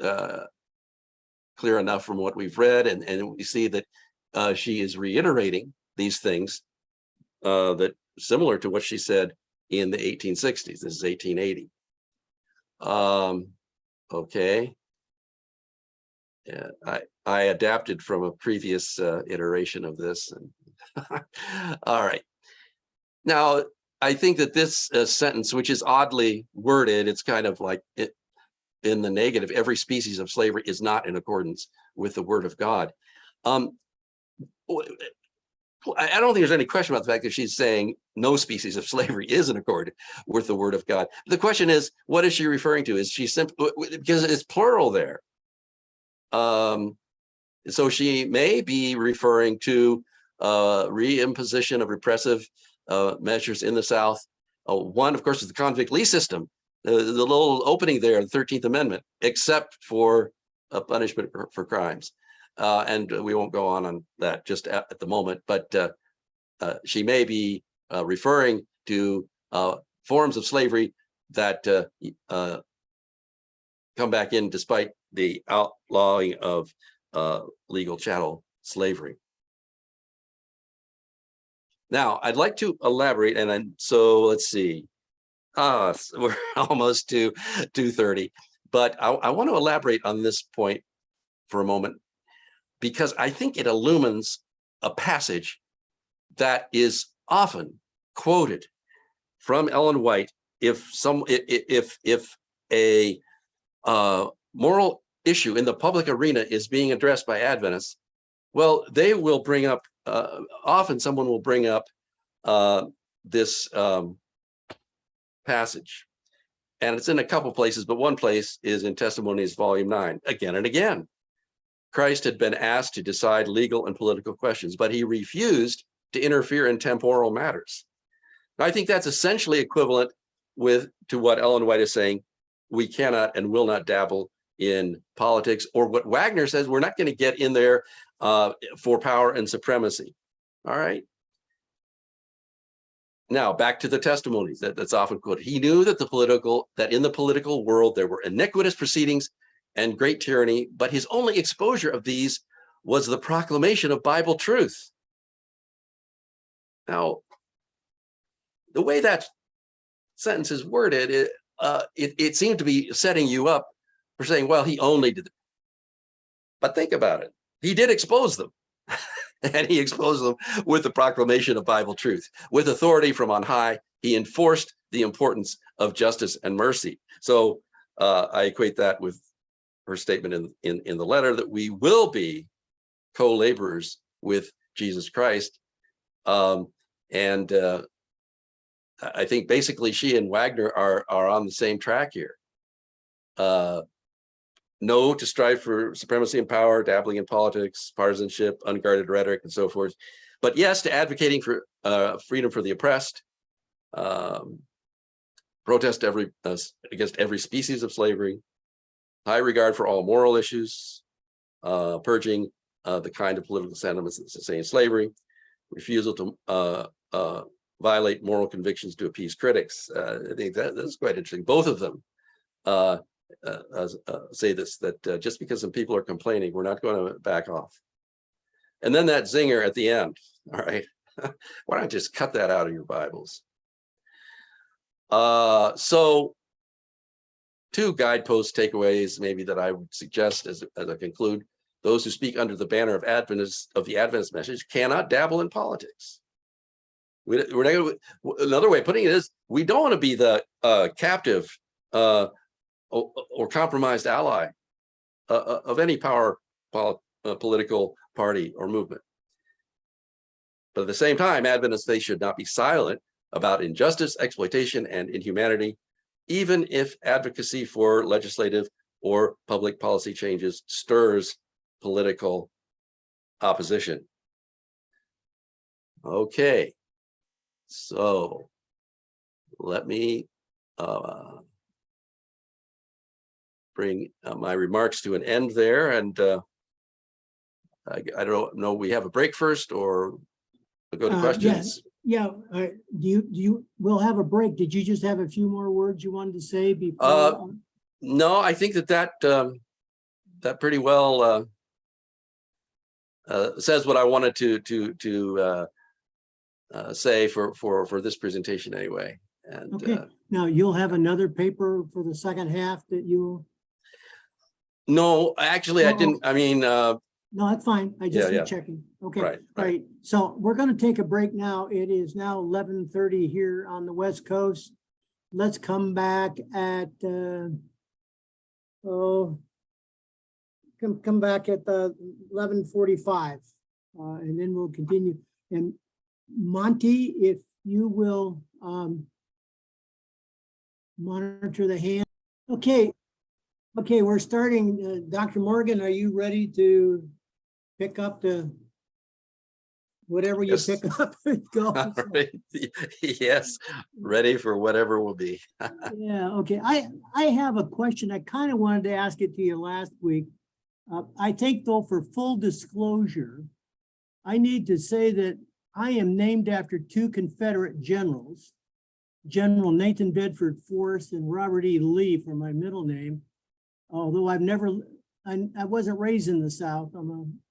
clear enough from what we've read, and we see that she is reiterating these things that similar to what she said in the 1860s. This is 1880. Okay. Yeah, I adapted from a previous iteration of this. And all right. Now, I think that this sentence, which is oddly worded, it's kind of like it in the negative. Every species of slavery is not in accordance with the word of God. I don't think there's any question about the fact that she's saying no species of slavery is in accord with the word of God. The question is, what is she referring to? Is she simply, because it's plural there. So she may be referring to reimposition of repressive measures in the South. One, of course, is the convict lease system, the little opening there, the 13th Amendment, except for a punishment for crimes. And we won't go on that just at the moment, but she may be referring to forms of slavery that come back in despite the outlawing of legal chattel slavery. Now, I'd like to elaborate, so let's see. We're almost to 2:30, but I want to elaborate on this point for a moment, because I think it illumines a passage that is often quoted from Ellen White. If a moral issue in the public arena is being addressed by Adventists, well, they will bring up, often someone will bring up this passage. And it's in a couple places, but one place is in Testimonies, Volume 9, again and again. Christ had been asked to decide legal and political questions, but he refused to interfere in temporal matters. Now, I think that's essentially equivalent to what Ellen White is saying. We cannot and will not dabble in politics, or what Wagner says, we're not going to get in there for power and supremacy. All right. Now, back to the testimonies that's often quoted. He knew that in the political world there were iniquitous proceedings and great tyranny, but his only exposure of these was the proclamation of Bible truth. Now, the way that sentence is worded, it seemed to be setting you up for saying, well, he only did it. But think about it. He did expose them. And he exposed them with the proclamation of Bible truth. With authority from on high, he enforced the importance of justice and mercy. So I equate that with her statement in the letter that we will be co-laborers with Jesus Christ. I think basically she and Wagner are on the same track here. No to strive for supremacy and power, dabbling in politics, partisanship, unguarded rhetoric, and so forth. But yes, to advocating for freedom for the oppressed, protest against every species of slavery, high regard for all moral issues, purging the kind of political sentiments that sustain slavery, refusal to violate moral convictions to appease critics. I think that's quite interesting. Both of them say this, that just because some people are complaining, we're not going to back off. And then that zinger at the end. All right. Why not just cut that out of your Bibles? So two guidepost takeaways maybe that I would suggest as I conclude. Those who speak under the banner of the Adventist message cannot dabble in politics. We're not gonna, another way of putting it is, we don't want to be the captive or compromised ally of any political party or movement. But at the same time, Adventists, they should not be silent about injustice, exploitation, and inhumanity, even if advocacy for legislative or public policy changes stirs political opposition. Okay, so let me bring my remarks to an end there, and I don't know, we have a break first or go to questions? Yeah. We'll have a break. Did you just have a few more words you wanted to say before? No, I think that pretty well says what I wanted to say for this presentation anyway. And okay. Now you'll have another paper for the second half that you. No, actually, I didn't. I mean, no, that's fine. I just checking. Okay. Right. Right. So we're going to take a break now. It is now 11:30 here on the West Coast. Let's come back at come back at 11:45, and then we'll continue. And Monty, if you will monitor the hand. Okay, we're starting. Dr. Morgan, are you ready to pick up the whatever you Yes. pick up? Go. All right. Yes, ready for whatever will be. Yeah, okay. I have a question. I kind of wanted to ask it to you last week. I think though, for full disclosure, I need to say that I am named after two Confederate generals, General Nathan Bedford Forrest and Robert E. Lee for my middle name. Although I wasn't raised in the South. I'm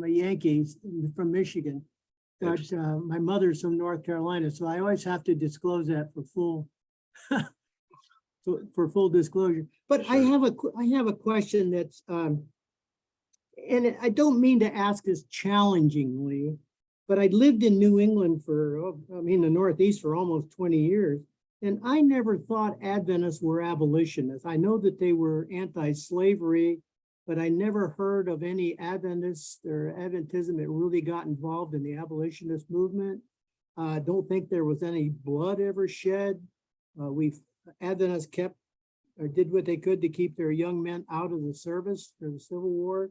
a Yankee from Michigan, but my mother's from North Carolina, so I always have to disclose that for full disclosure. But sure. I have a question that's and I don't mean to ask this challengingly, but I lived in New England the Northeast for almost 20 years. And I never thought Adventists were abolitionists. I know that they were anti-slavery, but I never heard of any Adventists or Adventism that really got involved in the abolitionist movement. I don't think there was any blood ever shed. Adventists did what they could to keep their young men out of the service for the Civil War.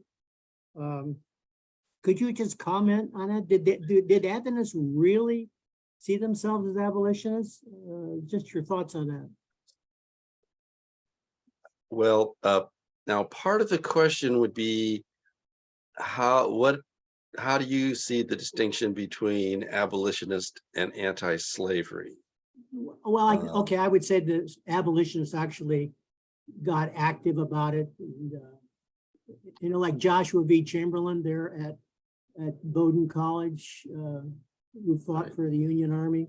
Could you just comment on that? Did Adventists really see themselves as abolitionists? Just your thoughts on that. Well, now part of the question would be how do you see the distinction between abolitionist and anti-slavery? Well, okay, I would say the abolitionists actually got active about it. And, like Joshua V. Chamberlain there at Bowdoin College, who fought for the Union Army.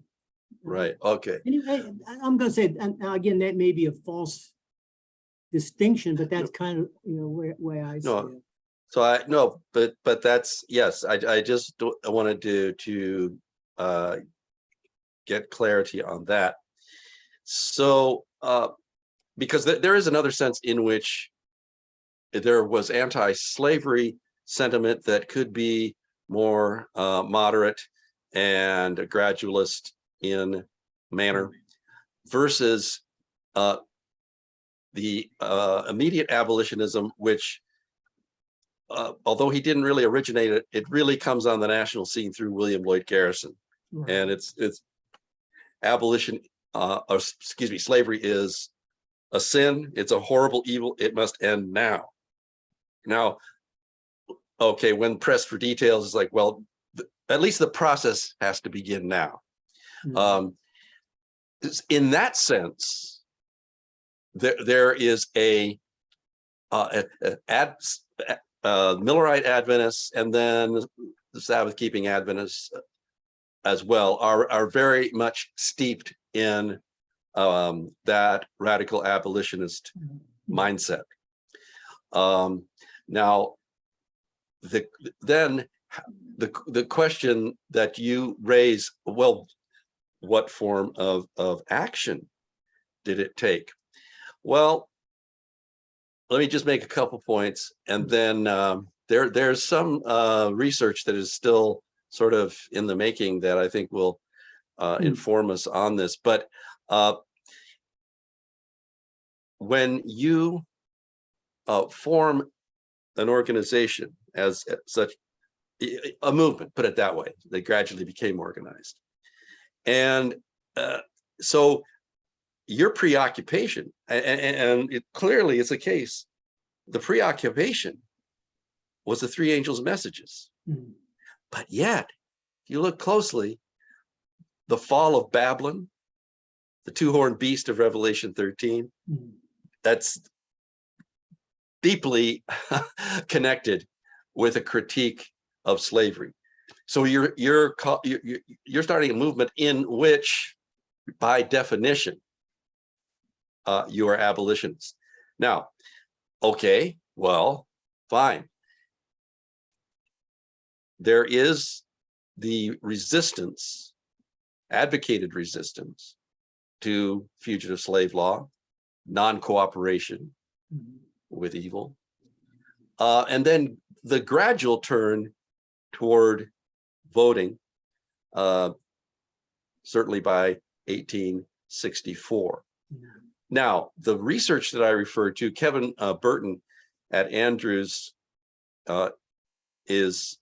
Right. Okay. Anyway, I'm going to say, and again, that may be a false distinction, but that's kind of way I see it. So but that's, yes. I just wanted to get clarity on that. So because there is another sense in which there was anti-slavery sentiment that could be more moderate and gradualist in manner versus the immediate abolitionism, which although he didn't really originate it, it really comes on the national scene through William Lloyd Garrison. Right. And it's abolition, slavery is a sin. It's a horrible evil. It must end now. Now, okay, when pressed for details, it's like, well, at least the process has to begin now. Mm-hmm. In that sense, there is a Millerite Adventists, and then the Sabbath keeping Adventists as well are very much steeped in that radical abolitionist mindset. Now, the question that you raise, well, what form of action did it take? Well, let me just make a couple points, and then there's some research that is still sort of in the making that I think will inform us on this. But when you form an organization as such, a movement, put it that way, they gradually became organized. And so your preoccupation, and clearly it's a case, the preoccupation was the three angels' messages. Mm-hmm. But yet, if you look closely, the fall of Babylon, the two-horned beast of Revelation 13, mm-hmm. that's deeply connected with a critique of slavery. So you're starting a movement in which, by definition, you are abolitionists. Now, okay, well, fine. There is the resistance, advocated resistance to fugitive slave law, non-cooperation with evil, and then the gradual turn toward voting, certainly by 1864. Now, the research that I referred to, Kevin Burton at Andrews is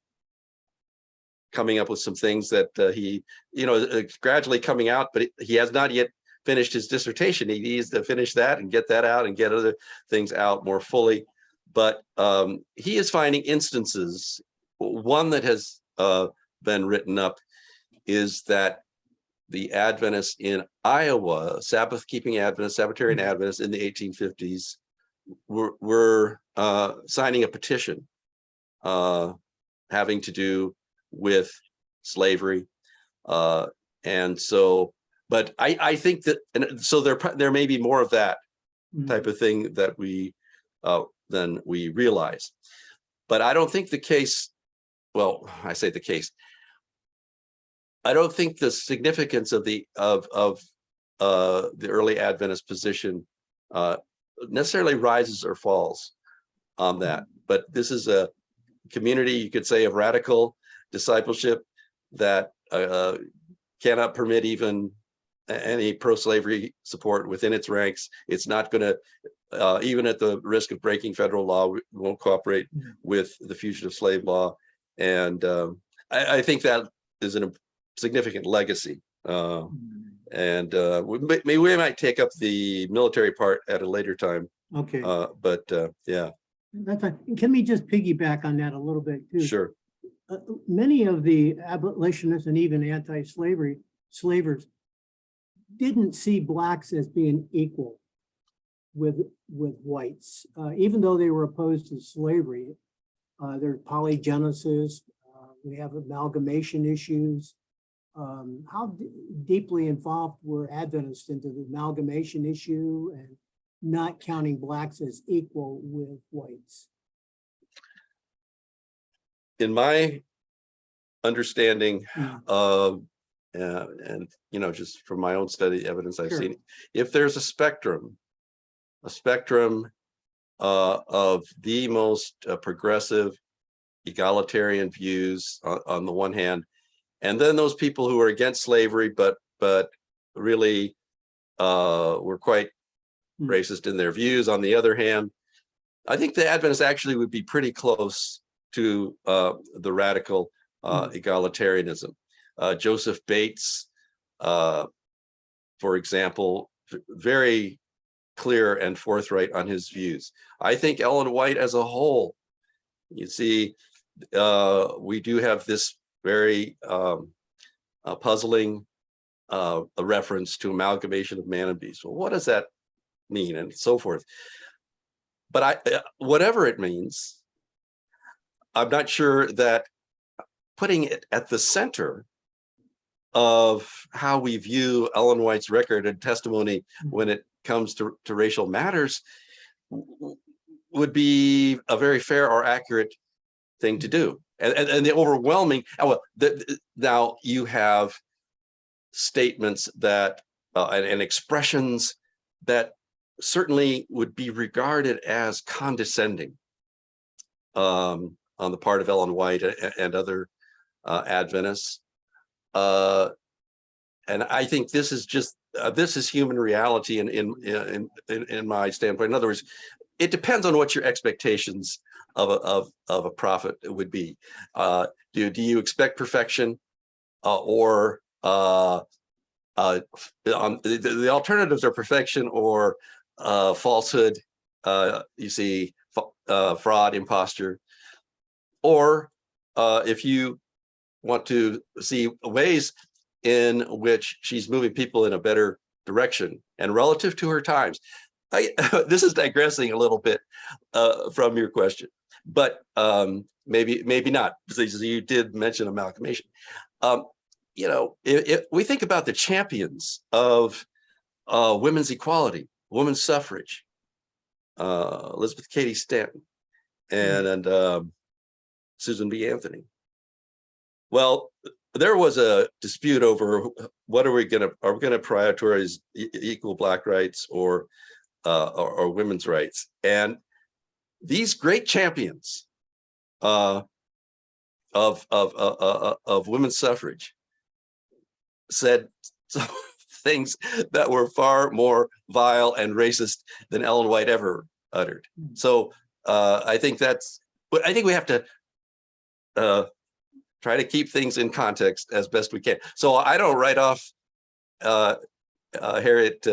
coming up with some things that he, it's gradually coming out, but he has not yet finished his dissertation. He needs to finish that and get that out and get other things out more fully. But he is finding instances. One that has been written up is that the Adventists in Iowa, Sabbath-keeping Adventists, Sabbatarian Adventists in the 1850s, were signing a petition having to do with slavery, and so. But I think that, and so there may be more of that type of thing that we than we realize. But I don't think the case. Well, I say the case. I don't think the significance of the early Adventist position necessarily rises or falls on that. But this is a community, you could say, of radical discipleship that cannot permit even any pro-slavery support within its ranks. It's not going to, even at the risk of breaking federal law, won't cooperate with the fugitive slave law. And I think that is a significant legacy. And we might take up the military part at a later time. Okay. But yeah. That's fine. Can we just piggyback on that a little bit too? Sure. Many of the abolitionists and even anti-slavery slavers didn't see blacks as being equal with whites, even though they were opposed to slavery. There's polygenesis. We have amalgamation issues. How deeply involved were Adventists into the amalgamation issue and not counting blacks as equal with whites? In my understanding of, and just from my own study evidence I've seen, if there's a spectrum of the most progressive egalitarian views on the one hand, and then those people who are against slavery but really were quite racist in their views on the other hand, I think the Adventists actually would be pretty close to the radical egalitarianism. Joseph Bates, for example, very clear and forthright on his views. I think Ellen White as a whole, you see, we do have this very puzzling a reference to amalgamation of man and beast. Well, what does that mean, and so forth? But whatever it means, I'm not sure that putting it at the center of how we view Ellen White's record and testimony when it comes to racial matters would be a very fair or accurate thing to do. And the overwhelming, now you have statements that and expressions that certainly would be regarded as condescending on the part of Ellen White and other Adventists. And I think this is just this is human reality in my standpoint. In other words, it depends on what your expectations of a prophet would be. Do you expect perfection, or on the alternatives are perfection or falsehood? You see, fraud, imposture, or if you want to see ways in which she's moving people in a better direction and relative to her times. This is digressing a little bit from your question, but maybe not, because you did mention amalgamation. If we think about the champions of women's equality, women's suffrage, Elizabeth Cady Stanton and Susan B. Anthony. Well, there was a dispute over what are we going to prioritize equal Black rights or women's rights, and these great champions of women's suffrage said some things that were far more vile and racist than Ellen White ever uttered. So I think we have to try to keep things in context as best we can. So I don't write off Harriet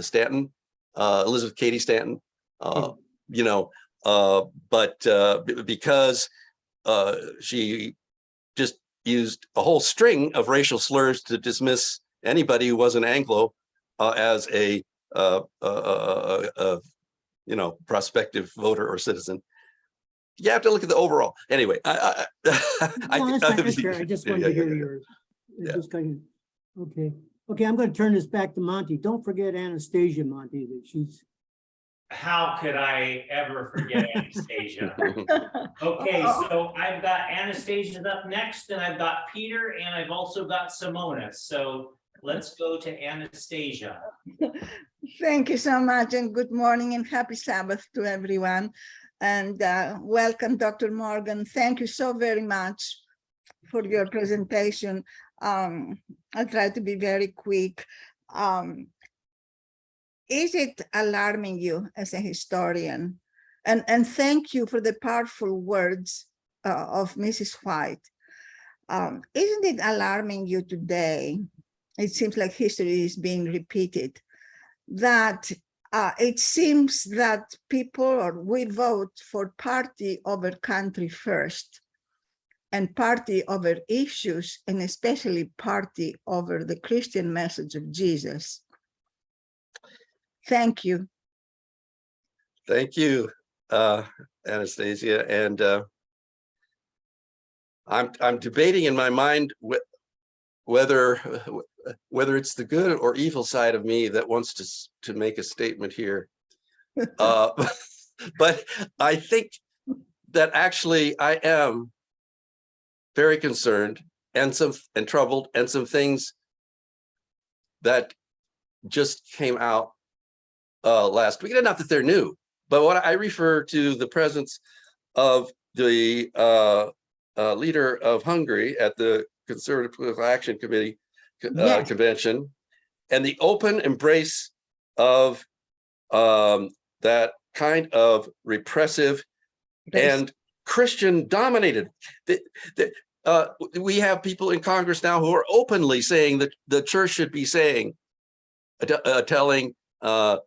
Stanton, Elizabeth Cady Stanton, but because she just used a whole string of racial slurs to dismiss anybody who wasn't Anglo as a prospective voter or citizen. You have to look at the overall. Anyway, No, that's fair. I just wanted to hear yours. Just kind of, okay. I'm going to turn this back to Monty. Don't forget Anastasia, Monty. That she's. How could I ever forget Anastasia? Okay, so I've got Anastasia up next, and I've got Peter, and I've also got Simona. So let's go to Anastasia. Thank you so much, and good morning and happy Sabbath to everyone. And welcome, Dr. Morgan. Thank you so very much for your presentation. I'll try to be very quick. Is it alarming you as a historian? And thank you for the powerful words of Mrs. White. Isn't it alarming you today? It seems like history is being repeated, that it seems that we vote for party over country first, and party over issues, and especially party over the Christian message of Jesus. Thank you. Thank you, Anastasia. And I'm debating in my mind whether it's the good or evil side of me that wants to make a statement here. But I think that actually I am very concerned and troubled, and some things that just came out last week. Not that they're new, but what I refer to the presence of the leader of Hungary at the Conservative Political Action Committee convention, and the open embrace of that kind of repressive and Christian dominated. We have people in Congress now who are openly saying that the church should be telling the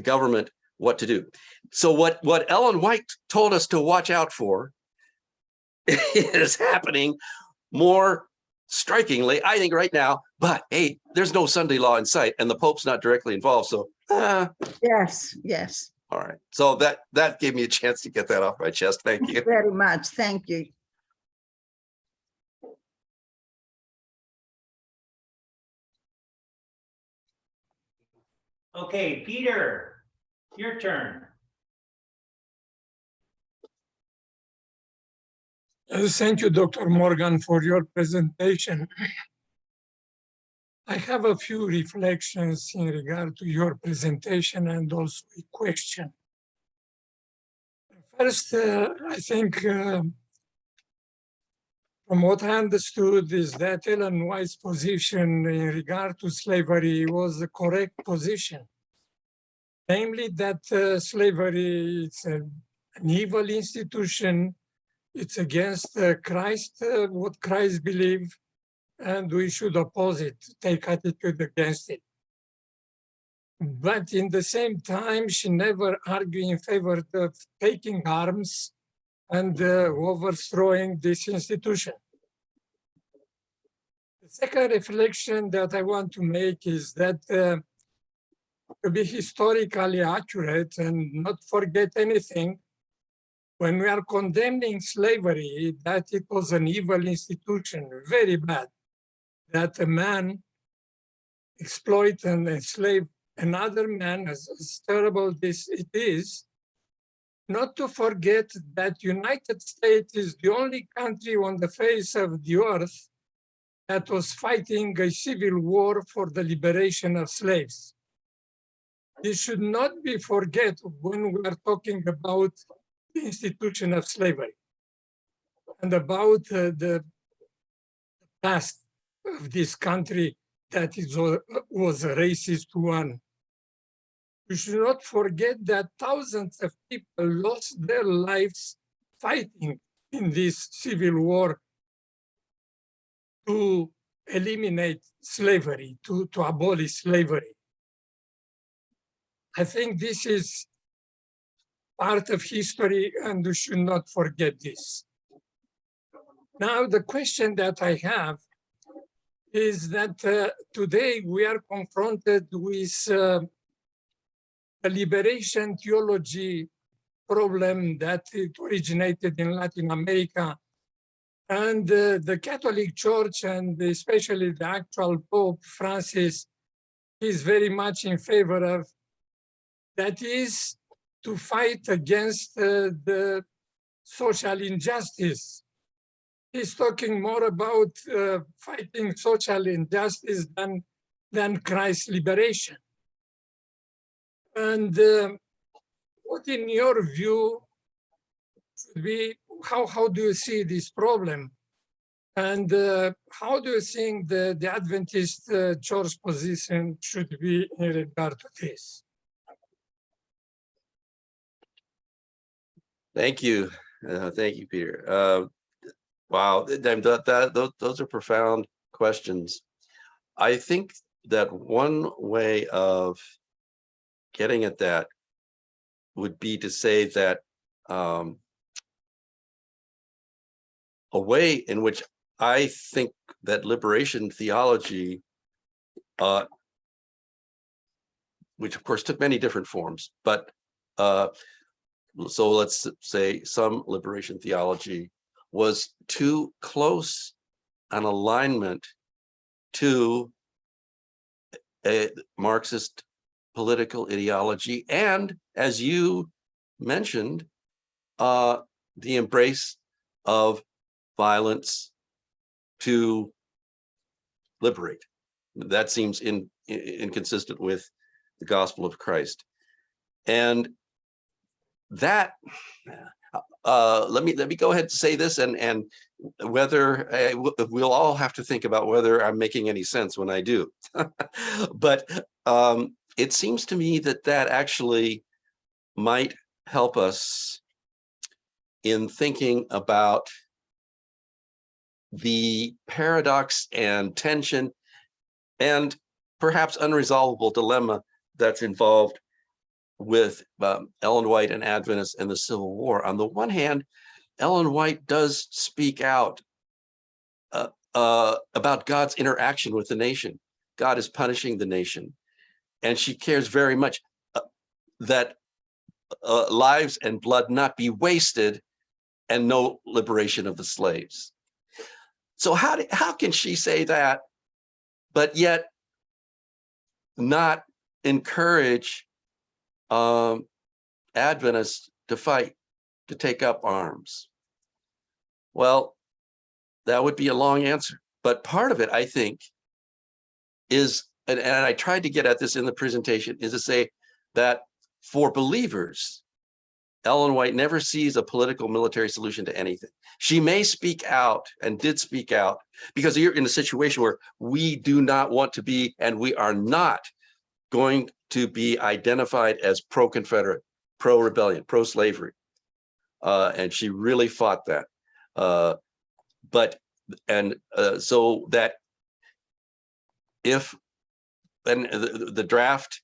government what to do. So what Ellen White told us to watch out for is happening more strikingly, I think, right now. But hey, there's no Sunday law in sight, and the Pope's not directly involved. So yes. All right. So that gave me a chance to get that off my chest. Thank you very much. Thank you. Okay, Peter, your turn. Thank you, Dr. Morgan, for your presentation. I have a few reflections in regard to your presentation and also a question. First, I think from what I understood is that Ellen White's position in regard to slavery was the correct position. Namely that slavery is an evil institution. It's against Christ, what Christ believed, and we should oppose it, take attitude against it. But in the same time, she never argued in favor of taking arms and overthrowing this institution. The second reflection that I want to make is that to be historically accurate and not forget anything, when we are condemning slavery, that it was an evil institution, very bad, that a man exploit and enslave another man, as terrible this it is, not to forget that United States is the only country on the face of the earth that was fighting a civil war for the liberation of slaves. This should not be forget when we are talking about the institution of slavery and about the past of this country that was a racist one. We should not forget that thousands of people lost their lives fighting in this civil war to eliminate slavery, to abolish slavery. I think this is part of history and we should not forget this. Now, the question that I have is that today we are confronted with a liberation theology problem that it originated in Latin America. And the Catholic Church, and especially the actual Pope Francis, is very much in favor of. That is to fight against the social injustice. He's talking more about fighting social injustice than Christ's liberation. And what in your view should be, how do you see this problem? And how do you think the Adventist church position should be in regard to this? Thank you. Thank you, Peter. Wow, those are profound questions. I think that one way of getting at that would be to say that a way in which I think that liberation theology, which of course took many different forms, but so let's say some liberation theology was too close an alignment to a Marxist political ideology, and as you mentioned, the embrace of violence to liberate. That seems inconsistent with the gospel of Christ. And that let me go ahead and say this, and whether we'll all have to think about whether I'm making any sense when I do. But it seems to me that that actually might help us in thinking about the paradox and tension and perhaps unresolvable dilemma that's involved with Ellen White and Adventists and the Civil War. On the one hand, Ellen White does speak out about God's interaction with the nation. God is punishing the nation, and she cares very much that lives and blood not be wasted and no liberation of the slaves. So how can she say that, but yet not encourage Adventists to fight, to take up arms? Well, that would be a long answer, but part of it, I think, is, and I tried to get at this in the presentation, is to say that for believers, Ellen White never sees a political military solution to anything. She may speak out, and did speak out, because you're in a situation where we do not want to be, and we are not going to be identified as pro-Confederate, pro-rebellion, pro-slavery. And she really fought that. So that if, and the draft,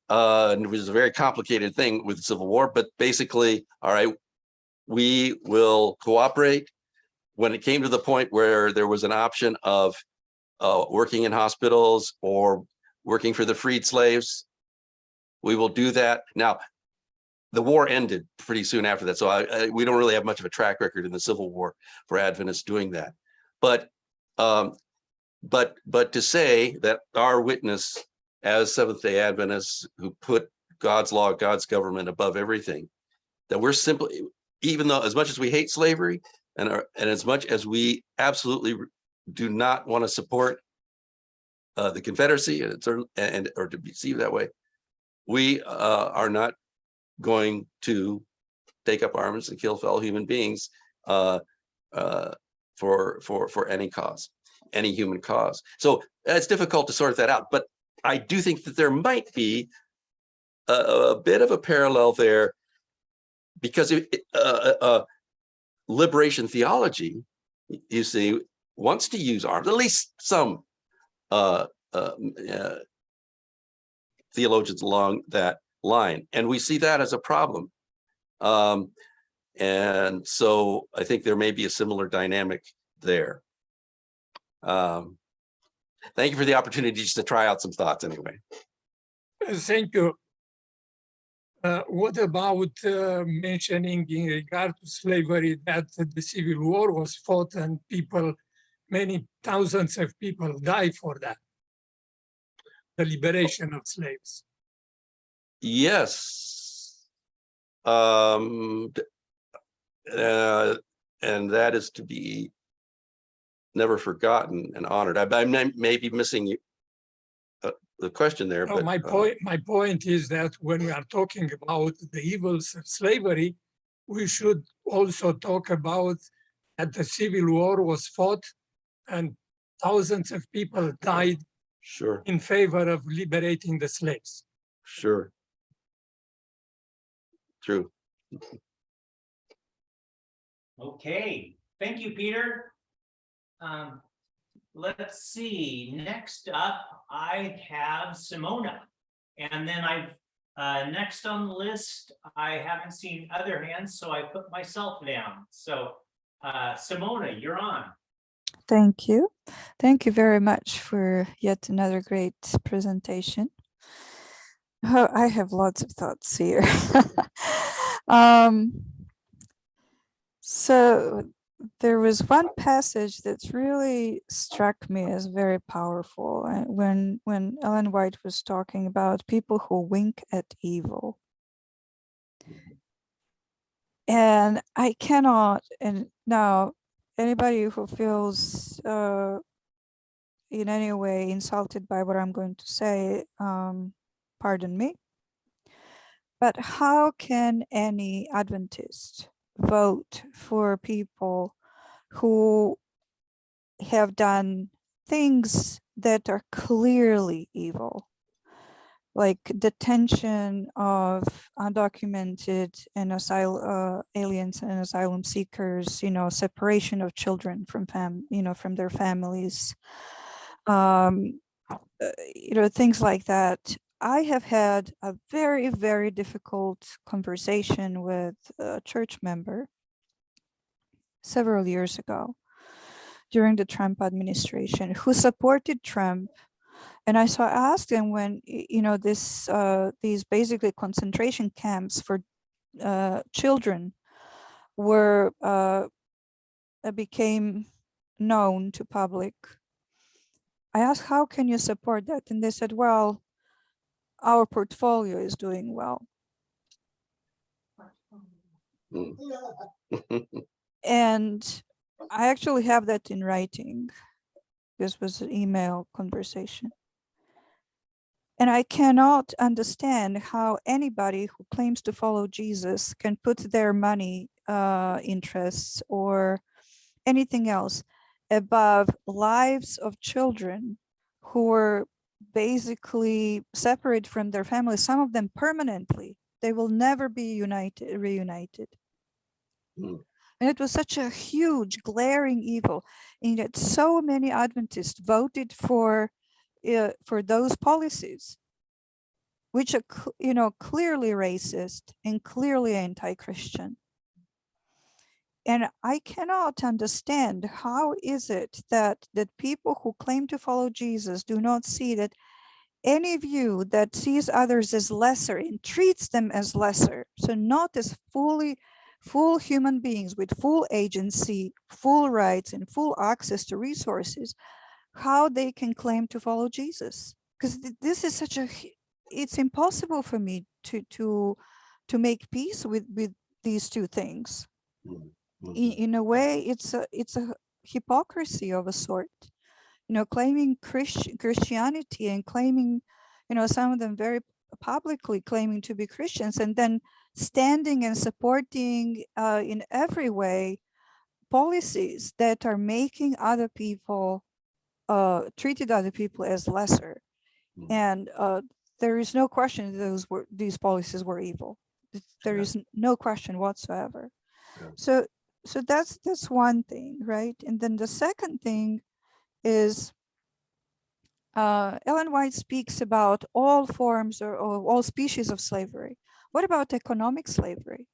it was a very complicated thing with the Civil War, but basically, all right, we will cooperate. When it came to the point where there was an option of working in hospitals or working for the freed slaves, we will do that. Now, the war ended pretty soon after that, so we don't really have much of a track record in the Civil War for Adventists doing that. But to say that our witness as Seventh-day Adventists who put God's law, God's government above everything, that we're simply, even though as much as we hate slavery and as much as we absolutely do not want to support the Confederacy and or to be seen that way, we are not going to take up arms and kill fellow human beings for any cause, any human cause. So it's difficult to sort that out, but I do think that there might be a bit of a parallel there, because liberation theology, you see, wants to use arms, at least some theologians along that line, and we see that as a problem. And so I think there may be a similar dynamic there. Thank you for the opportunity just to try out some thoughts anyway. Thank you. What about mentioning in regard to slavery that the Civil War was fought and people, many thousands of people died for that, the liberation of slaves? Yes. And that is to be never forgotten and honored. I may be missing the question there, No, but my point is that when we are talking about the evils of slavery, we should also talk about that the Civil War was fought and thousands of people died sure, in favor of liberating the slaves. sure, true. Okay, thank you, Peter. Let's see, next up, I have Simona. And then next on the list, I haven't seen other hands, so I put myself down. So Simona, you're on. Thank you. Thank you very much for yet another great presentation. Oh, I have lots of thoughts here. So there was one passage that really struck me as very powerful when Ellen White was talking about people who wink at evil. And I cannot, and now anybody who feels in any way insulted by what I'm going to say, pardon me. But how can any Adventist vote for people who have done things that are clearly evil, like detention of undocumented and aliens and asylum seekers, separation of children from from their families, things like that. I have had a very, very difficult conversation with a church member several years ago during the Trump administration who supported Trump. And I asked him when, these basically concentration camps for children were became known to public. I asked, how can you support that? And they said, well, our portfolio is doing well. And I actually have that in writing. This was an email conversation. And I cannot understand how anybody who claims to follow Jesus can put their money interests or anything else above lives of children who were basically separate from their families, some of them permanently. They will never be reunited. And it was such a huge, glaring evil, and yet so many Adventists voted for those policies, which are, clearly racist and clearly anti-Christian. And I cannot understand how is it that people who claim to follow Jesus do not see that any view that sees others as lesser and treats them as lesser, so not as full human beings with full agency, full rights, and full access to resources, how they can claim to follow Jesus. Because this is it's impossible for me to make peace with these two things. Mhm. In a way, it's a hypocrisy of a sort, claiming Christianity and claiming, some of them very publicly claiming to be Christians, and then standing and supporting in every way policies that are making other people treated other people as lesser. Mm. And there is no question these policies were evil. There Yeah. is no question whatsoever. Yeah. So that's one thing, right? And then the second thing is Ellen White speaks about all forms or all species of slavery. What about economic slavery,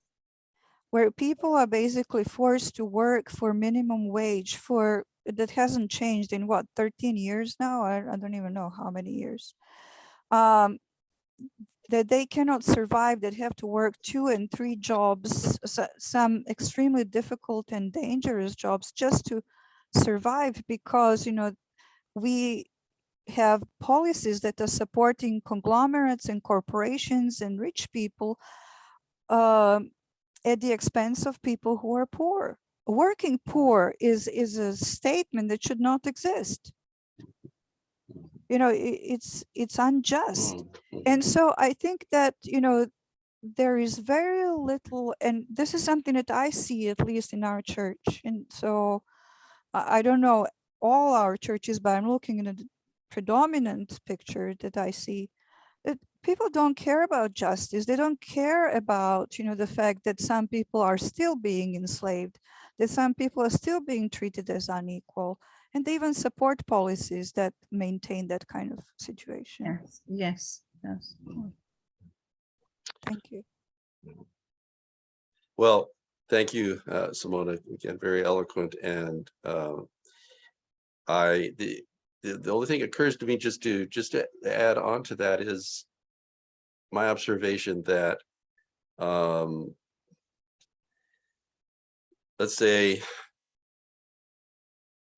where people are basically forced to work for minimum wage that hasn't changed in what, 13 years now? I don't even know how many years. That they cannot survive, that have to work 2 and 3 jobs, some extremely difficult and dangerous jobs just to survive, because we have policies that are supporting conglomerates and corporations and rich people at the expense of people who are poor. Working poor is a statement that should not exist. It's unjust. Mhm. And so I think that, there is very little, and this is something that I see at least in our church. And so I don't know all our churches, but I'm looking at a predominant picture that I see, that people don't care about justice. They don't care about, the fact that some people are still being enslaved, that some people are still being treated as unequal, and they even support policies that maintain that kind of situation. Yes, yes, yes. Thank you. Well, thank you, Simona. Again, very eloquent. And the only thing that occurs to me just to add on to that is my observation that let's say,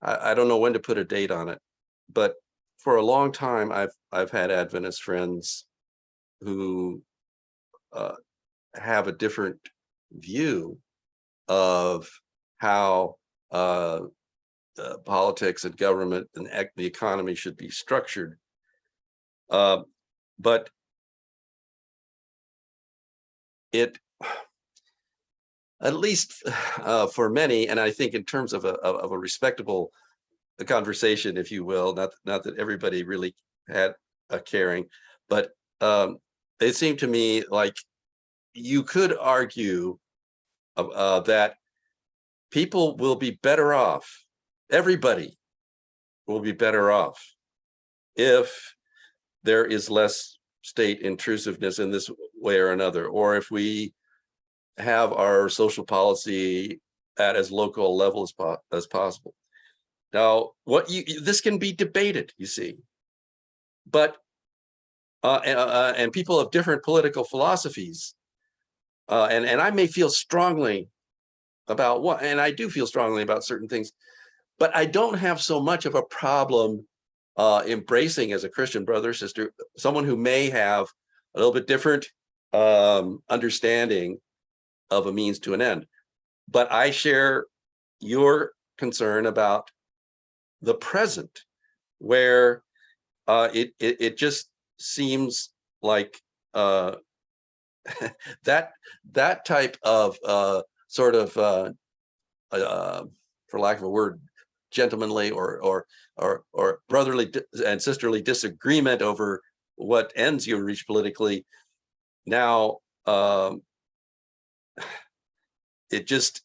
I don't know when to put a date on it, but for a long time I've had Adventist friends who have a different view of how politics and government and the economy should be structured. But it, at least for many, and I think in terms of a respectable conversation, if you will, not that everybody really had a caring, but it seemed to me like you could argue that people will be better off, everybody will be better off if there is less state intrusiveness in this way or another, or if we have our social policy at as local a level as possible. Now, this can be debated, you see, but and people of different political philosophies, and I may feel strongly about what, and I do feel strongly about certain things, but I don't have so much of a problem embracing, as a Christian brother, sister, someone who may have a little bit different understanding of a means to an end. But I share your concern about the present, where it just seems like that type of sort of for lack of a word, gentlemanly or brotherly and sisterly disagreement over what ends you reach politically. Now it just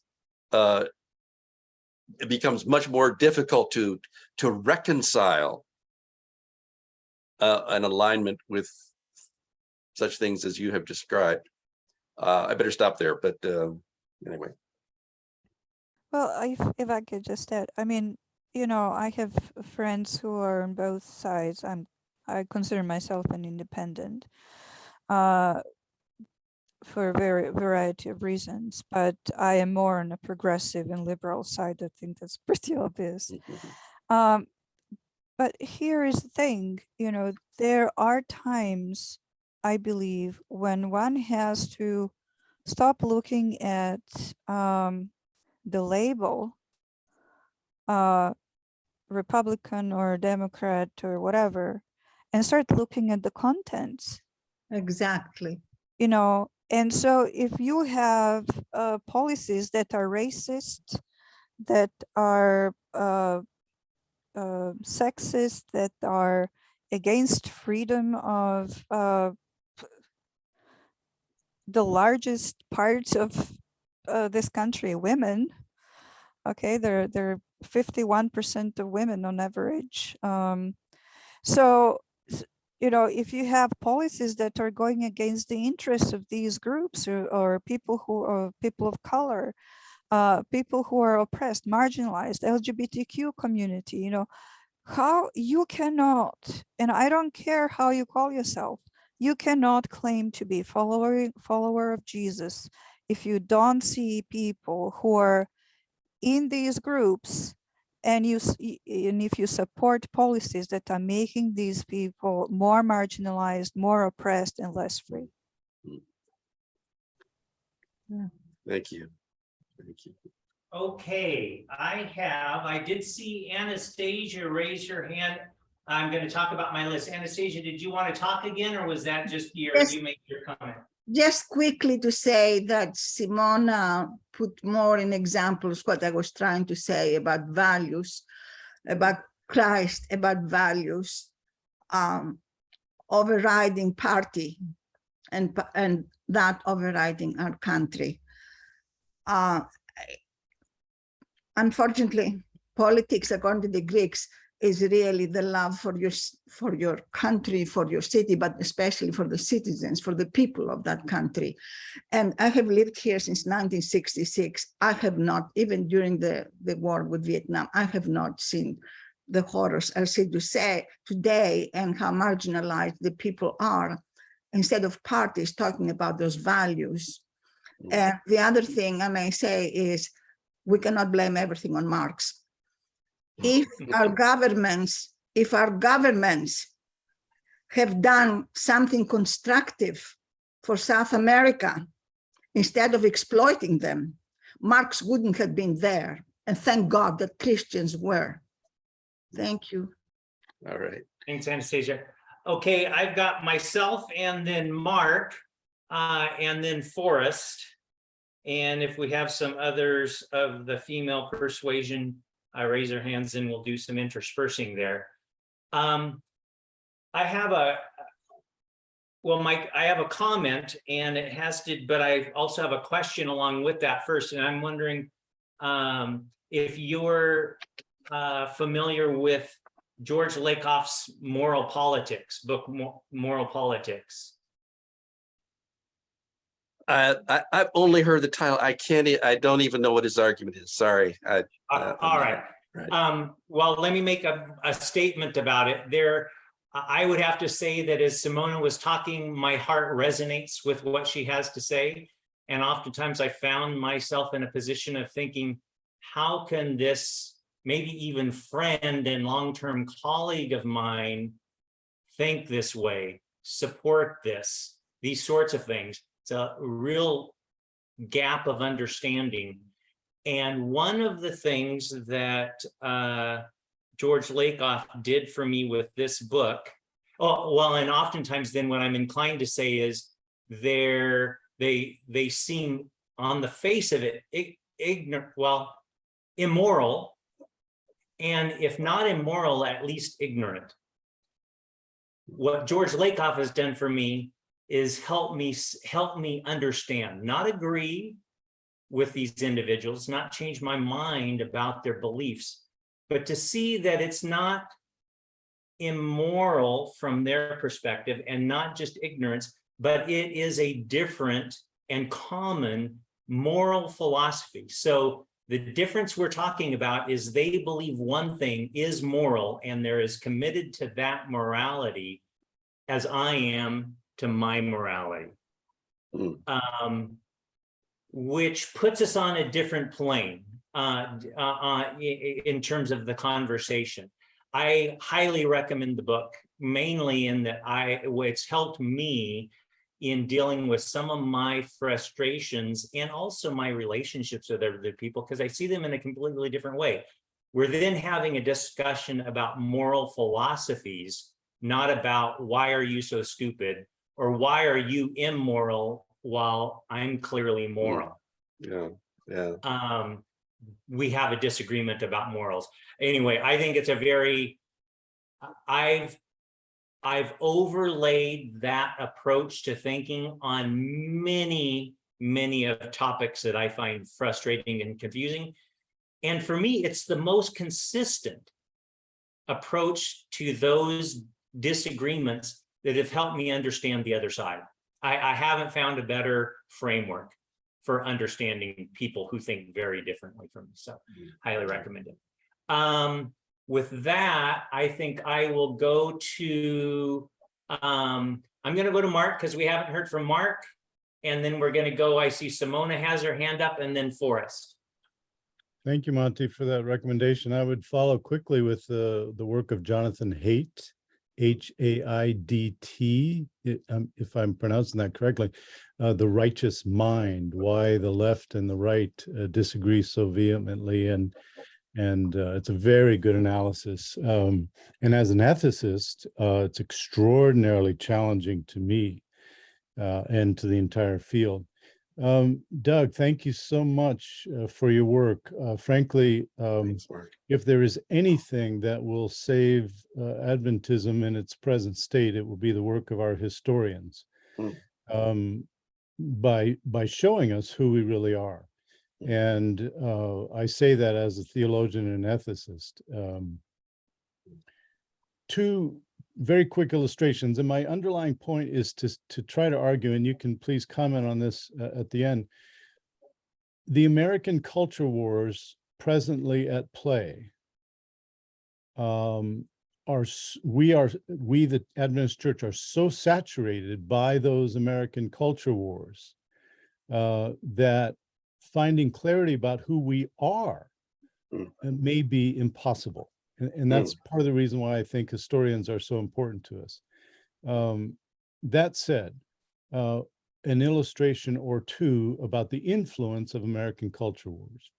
it becomes much more difficult to reconcile an alignment with such things as you have described. I better stop there, but anyway. Well, if I could just add, I mean, I have friends who are on both sides. I consider myself an independent for a variety of reasons, but I am more on a progressive and liberal side. I think that's pretty obvious. But here is the thing, there are times, I believe, when one has to stop looking at the label Republican or Democrat or whatever, and start looking at the contents. Exactly. You know, and so if you have policies that are racist, that are sexist, that are against freedom of the largest parts of this country, women. Okay, they're 51% of women on average. So, you know, if you have policies that are going against the interests of these groups or people who are people of color, people who are oppressed, marginalized, LGBTQ community, you know, how you cannot, and I don't care how you call yourself, you cannot claim to be follower of Jesus if you don't see people who are in these groups, and if you support policies that are making these people more marginalized, more oppressed, and less free. Thank you. Thank you. Okay, I did see Anastasia raise her hand. I'm going to talk about my list. Anastasia, did you want to talk again, or was that just Yes. you make your comment? Just quickly to say that Simona put more in examples what I was trying to say about values, about Christ, about values, overriding party, and that overriding our country. Unfortunately, politics, according to the Greeks, is really the love for your country, for your city, but especially for the citizens, for the people of that country. And I have lived here since 1966. I have not, even during the war with Vietnam, I have not seen the horrors I see to say today and how marginalized the people are, instead of parties talking about those values. And the other thing I may say is we cannot blame everything on Marx. If our governments have done something constructive for South America, instead of exploiting them, Marx wouldn't have been there. And thank God that Christians were. Thank you. All right. Thanks, Anastasia. Okay, I've got myself and then Mark and then Forrest. And if we have some others of the female persuasion, raise their hands and we'll do some interspersing there. I have Mike, I have a comment and it has to, but I also have a question along with that first. And I'm wondering if you're familiar with George Lakoff's Moral Politics, book Moral Politics. I've only heard the title. I don't even know what his argument is. Sorry. All right. Well, let me make a statement about it. I would have to say that as Simona was talking, my heart resonates with what she has to say. And oftentimes I found myself in a position of thinking, how can this maybe even friend and long-term colleague of mine think this way, support this, these sorts of things? It's a real gap of understanding. And one of the things that George Lakoff did for me with this book, and oftentimes then what I'm inclined to say is they seem on the face of it immoral, and if not immoral, at least ignorant. What George Lakoff has done for me is help me understand, not agree with these individuals, not change my mind about their beliefs, but to see that it's not immoral from their perspective and not just ignorance, but it is a different and common moral philosophy. So the difference we're talking about is they believe one thing is moral and they're as committed to that morality as I am to my morality, which puts us on a different plane in terms of the conversation. I highly recommend the book, mainly in that it's helped me in dealing with some of my frustrations and also my relationships with other people, because I see them in a completely different way. We're then having a discussion about moral philosophies, not about why are you so stupid or why are you immoral while I'm clearly moral. Yeah, yeah. We have a disagreement about morals. Anyway, I think it's a very, I've overlaid that approach to thinking on many of topics that I find frustrating and confusing. And for me, it's the most consistent approach to those disagreements that have helped me understand the other side. I haven't found a better framework for understanding people who think very differently from me. So highly recommend it. With that, I think I will go to, I'm going to go to Mark because we haven't heard from Mark. And then we're going to go, I see Simona has her hand up, and then Forrest. Thank you, Monty, for that recommendation. I would follow quickly with the work of Jonathan Haidt, Haidt, if I'm pronouncing that correctly, The Righteous Mind, Why the Left and the Right Disagree So Vehemently. And it's a very good analysis. And as an ethicist, it's extraordinarily challenging to me and to the entire field. Doug, thank you so much for your work. Frankly, Thanks, Mark. if there is anything that will save Adventism in its present state, it will be the work of our historians, by showing us who we really are. And I say that as a theologian and ethicist. Two very quick illustrations, and my underlying point is to try to argue, and you can please comment on this at the end. The American culture wars presently at play we the Adventist Church are so saturated by those American culture wars that finding clarity about who we are may be impossible. And that's part of the reason why I think historians are so important to us. That said, an illustration or two about the influence of American culture wars.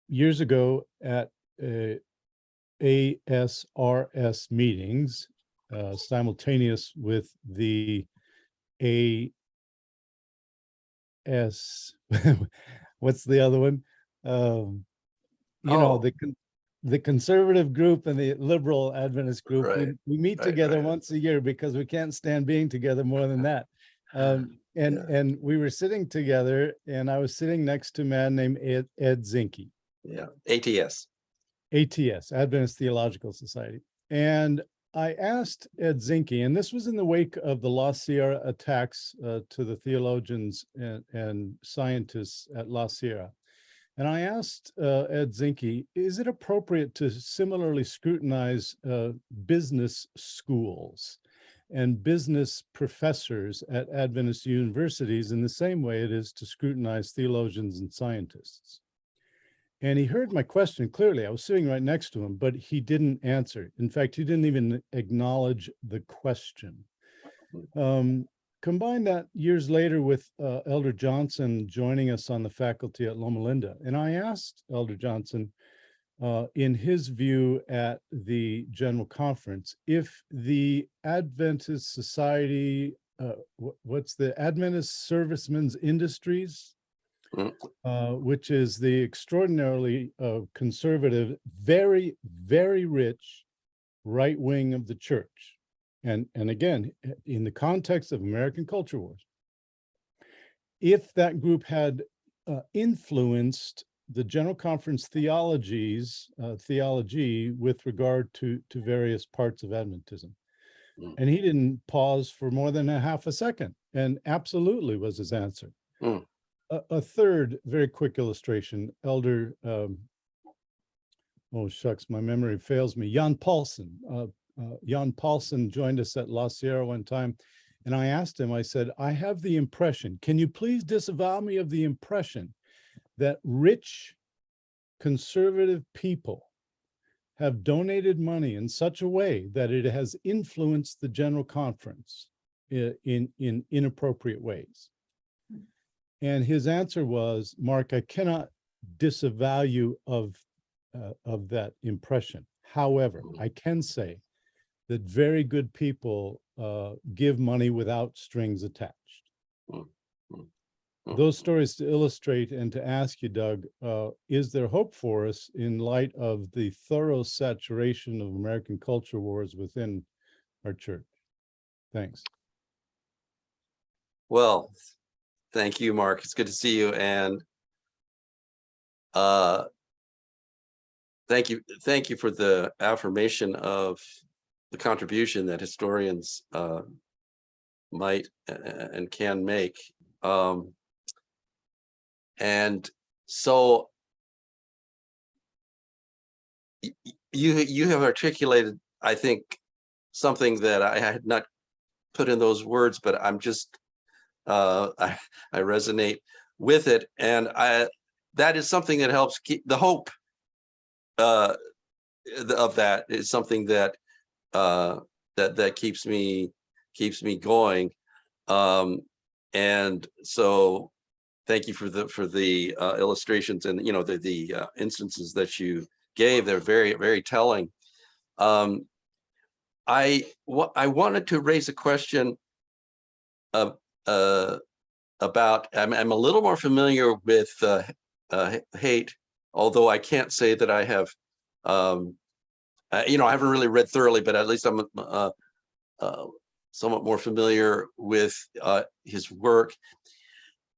Years ago at ASRS meetings, simultaneous with the what's the other one? The conservative group and the liberal Adventist group, Right. we meet together once a year because we can't stand being together more than that. And we were sitting together, and I was sitting next to a man named Ed Zinke. Yeah, ATS, Adventist Theological Society. And I asked Ed Zinke, and this was in the wake of the La Sierra attacks to the theologians and scientists at La Sierra. And I asked Ed Zinke, is it appropriate to similarly scrutinize business schools and business professors at Adventist universities in the same way it is to scrutinize theologians and scientists? And he heard my question clearly. I was sitting right next to him, but he didn't answer. In fact, he didn't even acknowledge the question. Combine that years later with Elder Johnson joining us on the faculty at Loma Linda. And I asked Elder Johnson, in his view at the General Conference, if the Adventist Society, what's the Adventist Servicemen's Industries, which is the extraordinarily conservative, very, very rich right wing of the church. And again, in the context of American culture wars, if that group had influenced the General Conference theology with regard to various parts of Adventism. And he didn't pause for more than a half a second, and absolutely was his answer. A third very quick illustration, Elder, oh shucks, my memory fails me, Jan Paulsen. Jan Paulsen joined us at La Sierra one time, and I asked him, I said, I have the impression, can you please disavow me of the impression that rich conservative people have donated money in such a way that it has influenced the General Conference in inappropriate ways. And his answer was, Mark, I cannot disavow you of that impression. However, I can say that very good people give money without strings attached. Those stories to illustrate and to ask you, Doug, is there hope for us in light of the thorough saturation of American culture wars within our church? Thanks. Well, thank you, Mark. It's good to see you. And thank you for the affirmation of the contribution that historians might and can make. And so you have articulated, I think, something that I had not put in those words, but I'm just I resonate with it, and that is something that helps keep the hope of that is something that that keeps me going. And so thank you for the illustrations and the instances that you gave. They're very, very telling. I wanted to raise a question about, I'm a little more familiar with hate, although I can't say that I have, I haven't really read thoroughly, but at least I'm somewhat more familiar with his work.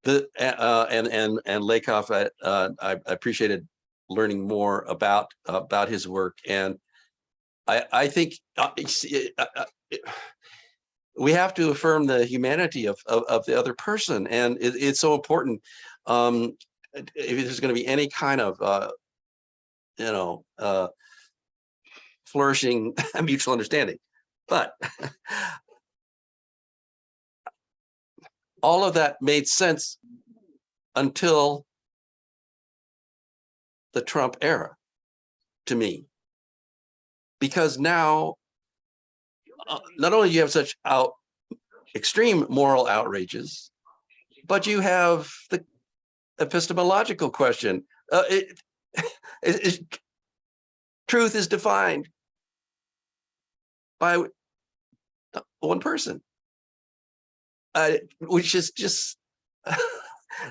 And Lakoff, I appreciated learning more about his work, and I think we have to affirm the humanity of the other person, and it's so important. If there's going to be any kind of flourishing mutual understanding, but all of that made sense until the Trump era, to me, because now not only do you have such extreme moral outrages, but you have the epistemological question. Truth is defined by one person, which is just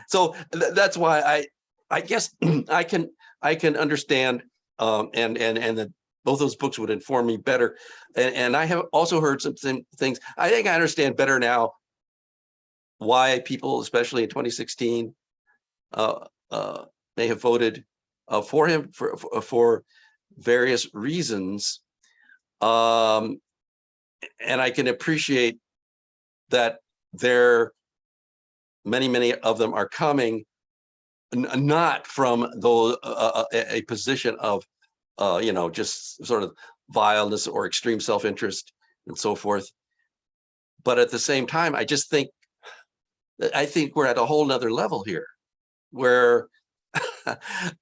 so. That's why I guess I can understand, and that both those books would inform me better. And I have also heard some things. I think I understand better now why people, especially in 2016, may have voted for him for various reasons. And I can appreciate that many of them are coming not from a position of just sort of vileness or extreme self-interest and so forth. But at the same time, I think we're at a whole nother level here, where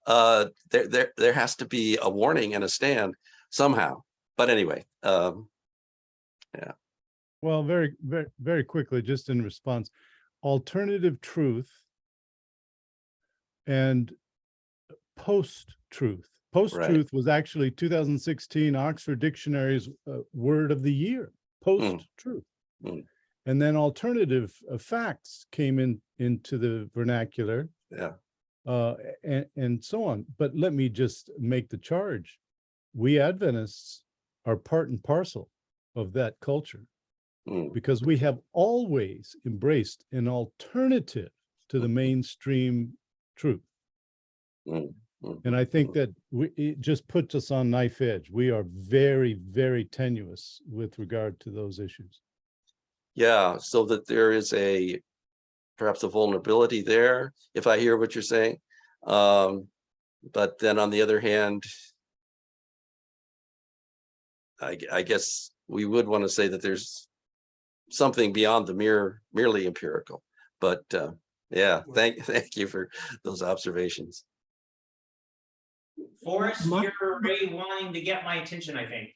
there has to be a warning and a stand somehow. But anyway, yeah. Well, very, very, very quickly, just in response, alternative truth and post-truth. Post-truth was actually 2016 Oxford Dictionary's word of the year, post-truth. And then alternative facts came into the vernacular, and so on. But let me just make the charge. We Adventists are part and parcel of that culture, because we have always embraced an alternative to the mainstream truth. And I think that it just puts us on knife edge. We are very, very tenuous with regard to those issues. Yeah, so that there is perhaps a vulnerability there, if I hear what you're saying. But then on the other hand, I guess we would want to say that there's something beyond the merely empirical. But yeah, thank you for those observations. Forrest, you're already wanting to get my attention, I think.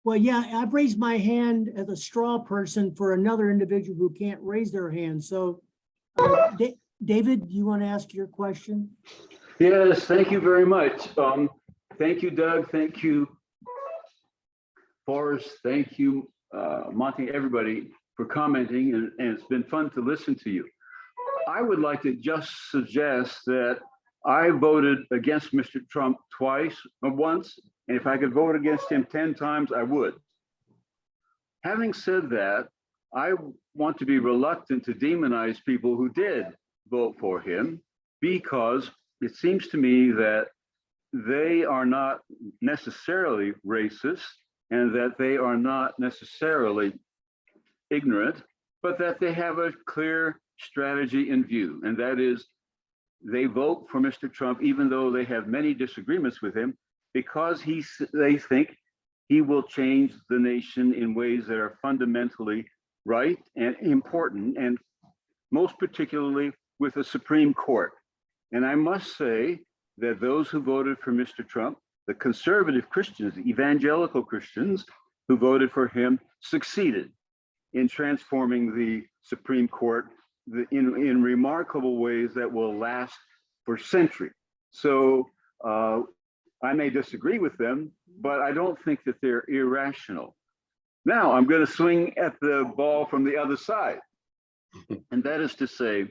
Well, yeah, I've raised my hand as a straw person for another individual who can't raise their hand. So, David, you want to ask your question? Yes, thank you very much. Thank you, Doug. Thank you, Forrest. Thank you, Monty, everybody for commenting, and it's been fun to listen to you. I would like to just suggest that I voted against Mr. Trump once, and if I could vote against him 10 times, I would. Having said that, I want to be reluctant to demonize people who did vote for him, because it seems to me that they are not necessarily racist and that they are not necessarily ignorant, but that they have a clear strategy in view. And that is, they vote for Mr. Trump, even though they have many disagreements with him, because they think he will change the nation in ways that are fundamentally right and important, and most particularly with the Supreme Court. And I must say that those who voted for Mr. Trump, the conservative Christians, the evangelical Christians who voted for him, succeeded in transforming the Supreme Court in remarkable ways that will last for centuries. So I may disagree with them, but I don't think that they're irrational. Now I'm going to swing at the ball from the other side. And that is to say,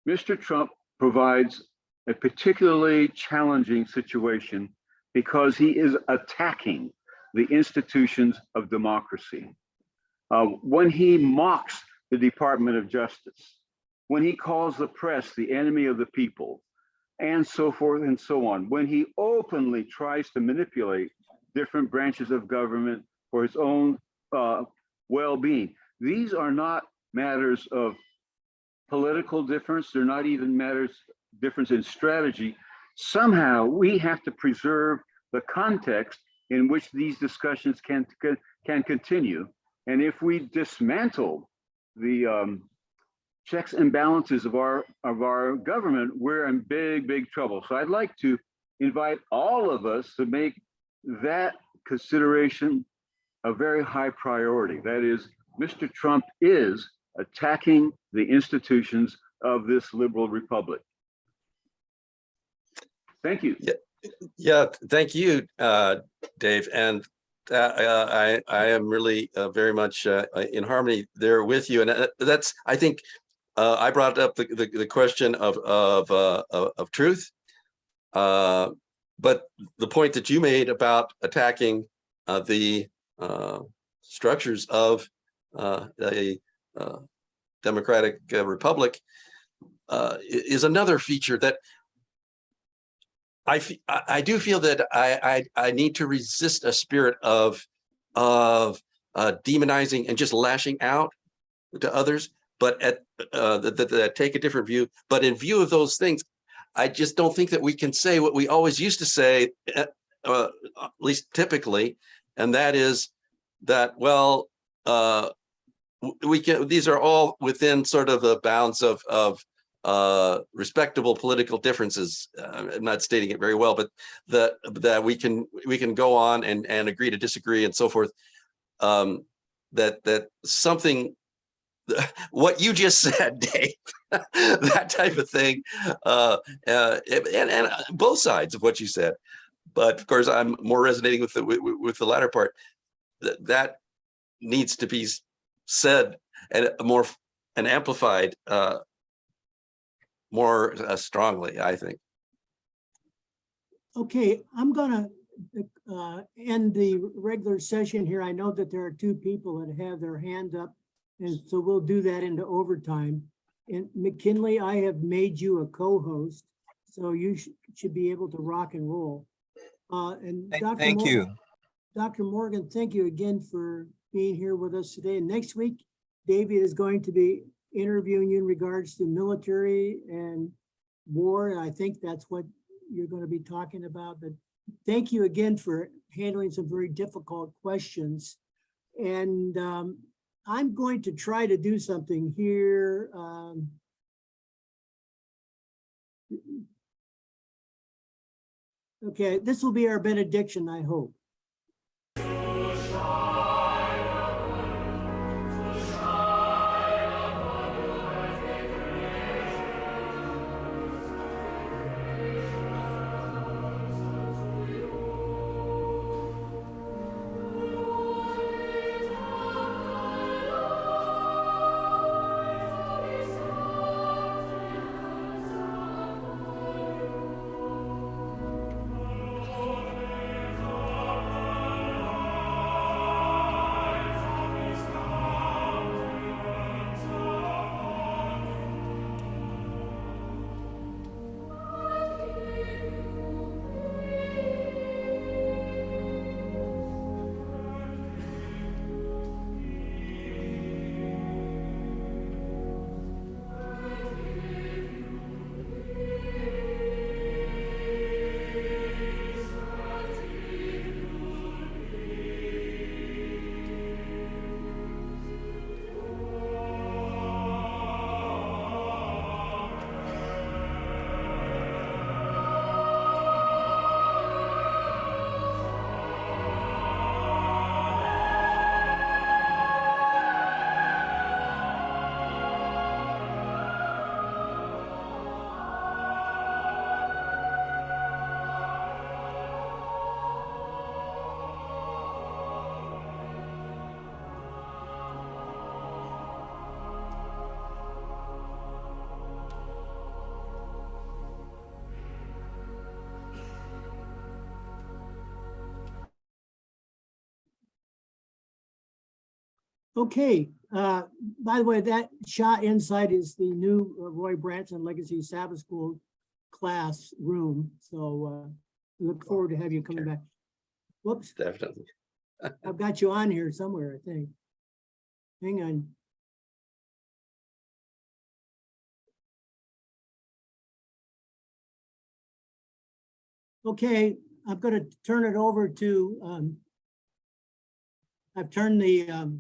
Mr. Trump provides a particularly challenging situation because he is attacking the institutions of democracy. When he mocks the Department of Justice, when he calls the press the enemy of the people, and so forth and so on, when he openly tries to manipulate different branches of government for his own well-being, these are not matters of political difference. They're not even difference in strategy. Somehow we have to preserve the context in which these discussions can continue. And if we dismantle the checks and balances of our government, we're in big trouble. So I'd like to invite all of us to make that consideration a very high priority. That is, Mr. Trump is attacking the institutions of this liberal republic. Thank you. Yeah, thank you, Dave. And I am really very much in harmony there with you. And that's, I think, I brought up the question of truth, but the point that you made about attacking the structures of a democratic republic is another feature that I do feel that I need to resist a spirit of demonizing and just lashing out to others, but that take a different view. But in view of those things, I just don't think that we can say what we always used to say, at least typically, and that is that, well, we can. These are all within sort of the bounds of respectable political differences. I'm not stating it very well, but that we can go on and agree to disagree and so forth. That something, what you just said, Dave, that type of thing, and both sides of what you said. But of course, I'm more resonating with the latter part. That needs to be said and more and amplified more strongly, I think. Okay, I'm gonna end the regular session here. I know that there are two people that have their hand up, and so we'll do that into overtime. And McKinley, I have made you a co-host, so you should be able to rock and roll. And Thank you. Dr. Morgan, thank you again for being here with us today. And next week, David is going to be interviewing you in regards to military and war. And I think that's what you're going to be talking about. But thank you again for handling some very difficult questions. And I'm going to try to do something here. Okay, this will be our benediction, I hope. Okay, by the way, that shot inside is the new Roy Branson Legacy Sabbath School class room. So look forward to have you coming back. Whoops, Definitely. I've got you on here somewhere, I think. Hang on. Okay, I'm going to turn it over to, I've turned the